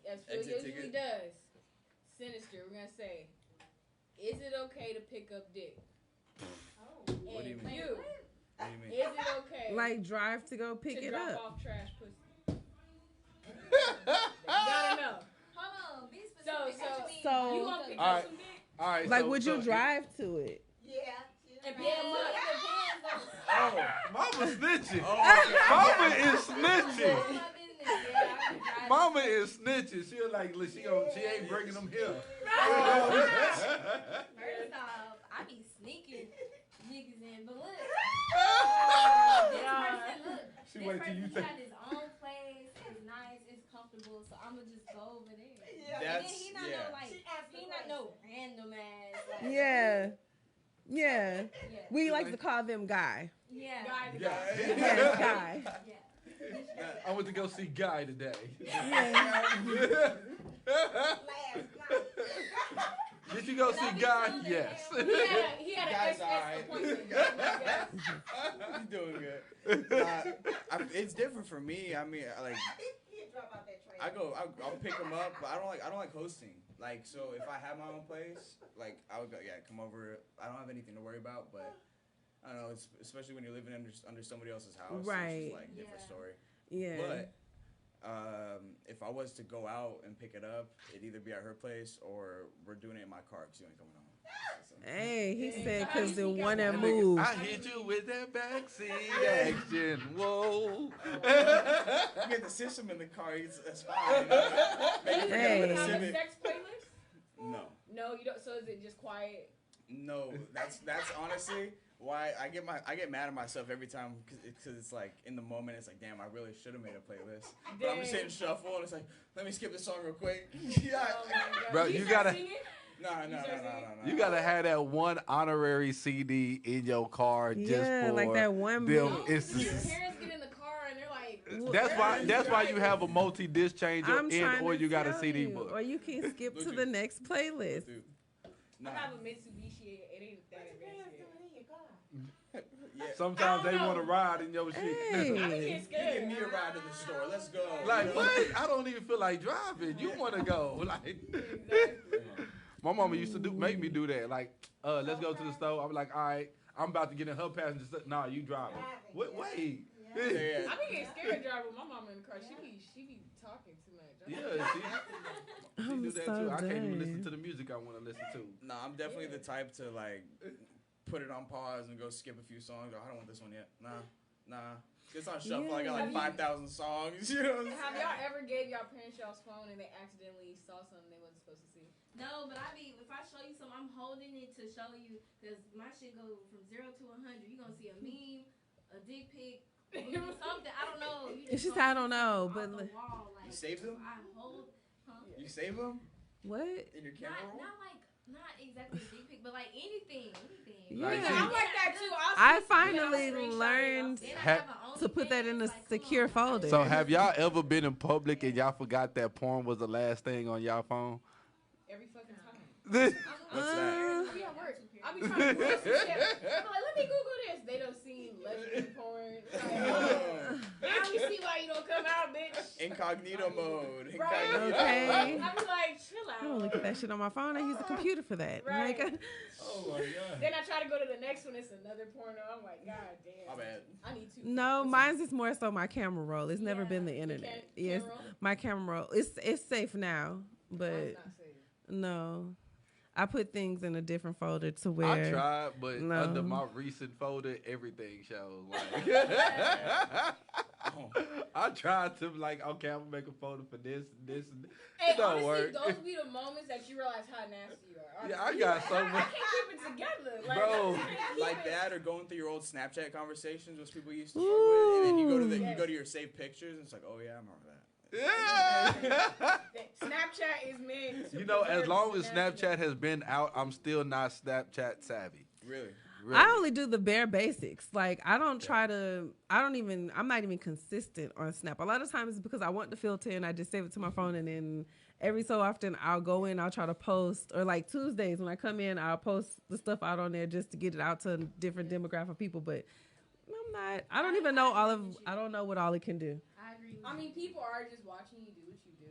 As Phil usually does, Sinister, we're gonna say, is it okay to pick up dick? What do you mean? What do you mean? Is it okay? Like drive to go pick it drop up. off trash pussy. You gotta know. Hold on, be specific. So You gonna pick all up right. some dick? All right. like, would you drive to it? Yeah. And pick them up. Oh, Mama snitching. Mama is snitching. Mama is snitching. She like she ain't bringing them here. First off, I be sneaking niggas in, but look, this person, She wait till you he take. got his own place. It's nice. It's comfortable. So I'ma just go over there. Yeah. And then he not no like he not no random ass. Like, Yeah. We like to call them Guy. Yeah. Yes, Guy. Yeah. I went to go see Guy today. Did you go see Guy? Yes. He had an SS appointment. He's doing good. It's different for me. I mean, like I'll pick him up, but I don't like hosting. Like, so if I have my own place, like I would go, come over. I don't have anything to worry about, but I don't know. It's especially when you're living under somebody else's house. Right. It's just like different story. Yeah. But if I was to go out and pick it up, it'd either be at her place or we're doing it in my car because you ain't coming home. Hey, he said because the one that moved. I hit you with that backseat action. Whoa. You get the system in the car. That's fine. Hey. Have a sex playlist? No. No, you don't. So is it just quiet? No, that's honestly why I get mad at myself every time because it's like in the moment it's like, damn, I really should have made a playlist, but I'm just hitting shuffle and it's like, let me skip this song real quick. Yeah. Bro, you gotta. No. You gotta have that one honorary CD in your car just for like that one them. Your parents get in the car and they're like, that's why you have a multi-disc changer I'm trying or to you got a tell CD you. book. Or you can skip to the next playlist. I have a Mitsubishi. It ain't that advanced yet. Yeah. Sometimes they want to ride in your shit. Hey. I get scared. Give me a ride to the store. Let's go. Like, what? I don't even feel like driving. You want to go. Like, my mama used to make me do that. Like, let's go to the store. I'm like, all right, I'm about to get in her passenger seat. Nah, you driving. Wait. I be getting scared driving with my mama in the car. She be talking too much. Yeah, she do that too. I can't even listen to the music I want to listen to. No, I'm definitely the type to like put it on pause and go skip a few songs. I don't want this one yet. Nah. It's on shuffle. I got like 5,000 songs. You know. Have y'all ever gave y'all parents y'all's phone and they accidentally saw something they wasn't supposed to see? No, but if I show you something, I'm holding it to show you because my shit go from 0 to 100. You gonna see a meme, a dick pic, something something. I don't know. She said I don't know, but wall, you save them. I hold. Huh? You save them what? in your camera roll? Not exactly a dick pic, but like anything. Yeah, I'm like that too. I finally learned to put that in a secure folder. So have y'all ever been in public and y'all forgot that porn was the last thing on y'all phone? Every fucking time. What's that? We at work. I be trying to Google some shit. I'm like, let me Google this. They don't see lesbian porn. Now we see why you don't come out, bitch. Incognito mode. Right. Okay. I be like, chill out. I don't look at that shit on my phone. I use a computer for that. Right. Like, Oh my god. Then I try to go to the next one. It's another porno. I'm like, god damn. My bad. I need to. no, mine's is more so my camera roll. It's never been the internet. Yes, my camera roll. It's safe now, but Mine's not safe. no. I put things in a different folder to where I tried, but No. under my recent folder, everything shows. Like, I tried to like, okay, I'm gonna make a folder for this, this, and this. Hey, It don't honestly, work. those be the moments that you realize how nasty you are. Yeah, Honestly. I got so I much. can't keep it together. Like, Bro, I can't keep Like it. that, or going through your old Snapchat conversations, which people used to fuck with, and then you go to Yes. you go to your saved pictures, and it's like, oh yeah, I remember that. Yeah. Snapchat is meant to You know, as preserve long the as nasty- Snapchat has been out, I'm still not Snapchat savvy. Really? Really. I only do the bare basics. Like I don't try to. I'm not even consistent on Snap. A lot of times it's because I want the filter and I just save it to my phone, and then every so often I'll go in, I'll try to post, or like Tuesdays when I come in, I'll post the stuff out on there just to get it out to a different demographic of people. But I'm not. I don't even know all of. I don't know what all it can do. I agree. I mean, people are just watching you do what you do.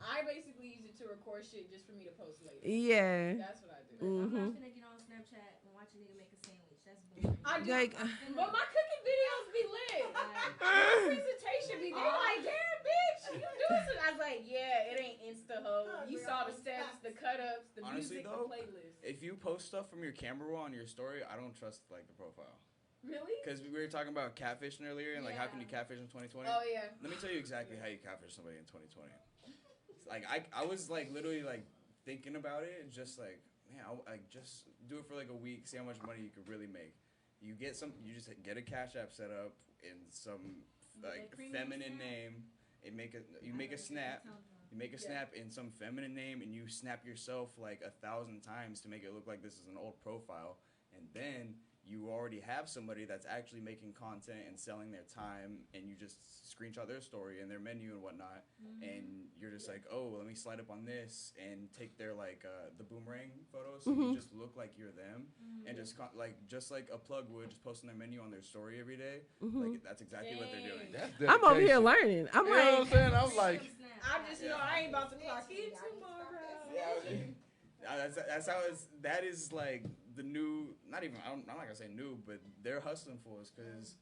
I basically use it to record shit just for me to post later. Yeah. That's what I do. I'm not gonna get on Snapchat and watch a nigga make a sandwich. That's boring. I do. Like, But my cooking videos be lit. My presentation be, they like, damn, bitch, you doing something. I was like, yeah, it ain't Insta-ho. You saw the steps, the cut-ups, the Honestly, music, though, the playlist. If you post stuff from your camera roll on your story, I don't trust like the profile. Really? Because we were talking about catfishing earlier, and like how can you Yeah. catfish in 2020? Oh, yeah. Let me tell you exactly how you catfish somebody in 2020. Like I was like literally like thinking about it, and just like, man, I'll like just do it for like a week, see how much money you could really make. You just get a Cash App set up in some like feminine name. You make a snap. You make a snap in some feminine name, and you snap yourself like 1,000 times to make it look like this is an old profile, and then you already have somebody that's actually making content and selling their time, and you just screenshot their story and their menu and whatnot, and you're just like, oh, let me slide up on this and take their like the boomerang photos, so you just look like you're them, and just like a plug would, just posting their menu on their story every day. Like that's exactly what they're doing. That's I'm over here dedication. learning. I'm You know what I'm like, saying? I'm like, I just know I ain't about to clock in tomorrow. That's how it's. That is like the new. Not even. I'm not gonna say new, but they're hustling for us because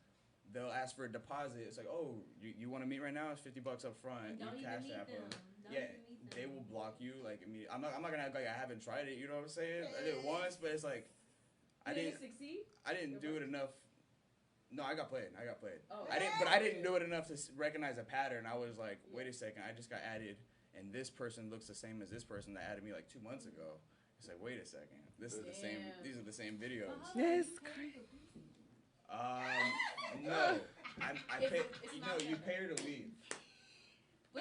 they'll ask for a deposit. It's like, oh, you want to meet right now? It's $50 up front. Don't You even Cash meet App them. them. Don't Yeah, even meet they them. will block you. Like I'm not gonna act like I haven't tried it. You know what I'm saying? I did it once, but it's like I Did didn't. it succeed? I didn't do it enough. No, I got played. Oh. I didn't do it enough to recognize a pattern. I was like, wait a second, I just got added, and this person looks the same as this person that added me like 2 months ago. It's like, wait a second, this is the same. Damn. These are the same videos. that's crazy. No, I pay. It's You not know, you that pay her to leave. To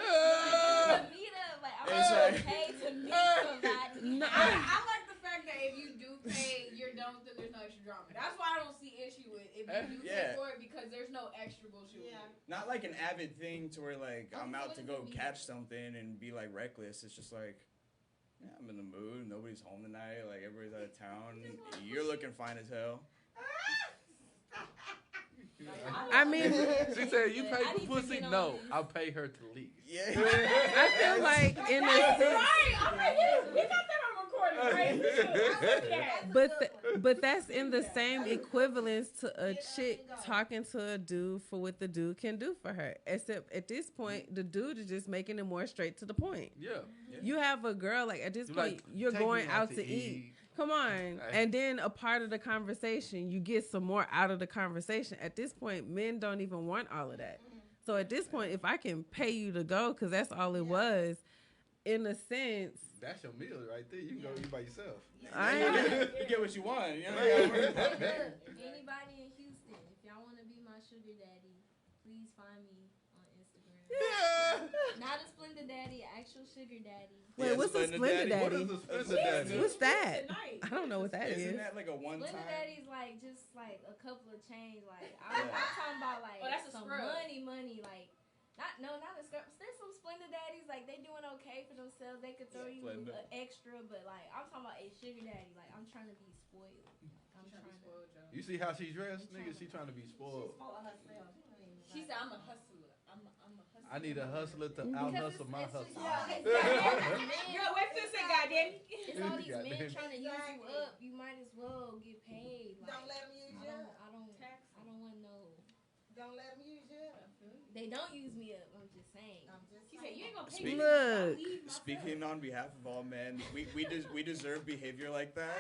meet up, like It's I'm like- okay to meet somebody. No. I like the fact that if you do pay, you're done with it. There's no extra drama. That's why I don't see issue with if you do Yeah. pay for it because there's no extra bullshit. with it. Not like an avid thing to where like I'm out to go catch something and be like reckless. It's just like, yeah, I'm in the mood. Nobody's home tonight. Like everybody's out of town. You're looking fine as hell. I mean, she said, you pay I for need to pussy? get on No, this. I'll pay her to leave. Yeah. I feel like in a sense, Right. I'm like, we got that on recording, right? We should. I like that. but that's in the same equivalence to a chick talking to a dude for what the dude can do for her. Except at this point, the dude is just making it more straight to the point. Yeah. You have a girl like at this You point, like, you're take me going out to eat. Come on. And then a part of the conversation, you get some more out of the conversation. At this point, men don't even want all of that. So at this point, if I can pay you to go, because that's all it was, in a sense. That's your meal right there. You can go eat by yourself. You get what you want. You know? Look, anybody in Houston, if y'all want to be my sugar daddy, please find me on Instagram. Yeah. Not a Splendid Daddy, actual sugar daddy. Wait, what's a Splendid Daddy? What is a Splendid Daddy? What's that? I don't know what that is. Isn't that like a one Splendid time? Daddy's like just like a couple of change. Like I'm talking about like that's a some scrub. money. Like not a scrub. There's some Splendid Daddies like they doing okay for themselves. They could throw you an extra, but like I'm talking about a sugar daddy. Like I'm trying to be spoiled. Like, I'm trying to. You see how she dressed, nigga? She trying to be spoiled. She said, "I'm a hustler. I'm a hustler." I need a hustler to out hustle my hustle. Girl, wait till say, goddamn. It's all these men trying to use you up. You might as well get paid. Like, Don't let them use you up. I don't want no. Don't let them use you up. They don't use me up. I'm just saying. She said, "You ain't gonna pay me." Look. Speaking on behalf of all men, we deserve behavior like that.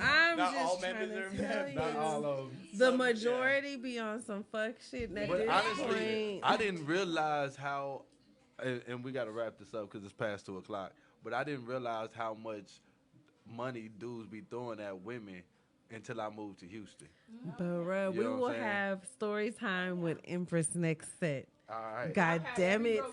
I'm Not just all men trying to deserve tell that. you. Not all of them. The majority be on some fuck shit at But this honestly, point. I didn't realize how, and we got to wrap this up because it's past 2:00. But I didn't realize how much money dudes be throwing at women until I moved to Houston. Bruh, You we know what will I'm saying? have story time with Empress next set. All right. God damn it.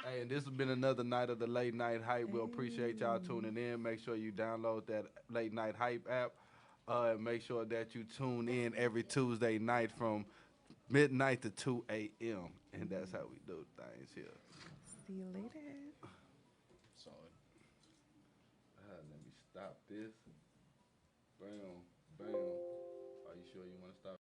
Hey, and this has been another night of the Late Night Hype. We appreciate y'all tuning in. Make sure you download that Late Night Hype app. And make sure that you tune in every Tuesday night from midnight to 2 a.m. And that's how we do things here. See you later. Solid. Let me stop this. Bam, bam. Are you sure you want to stop?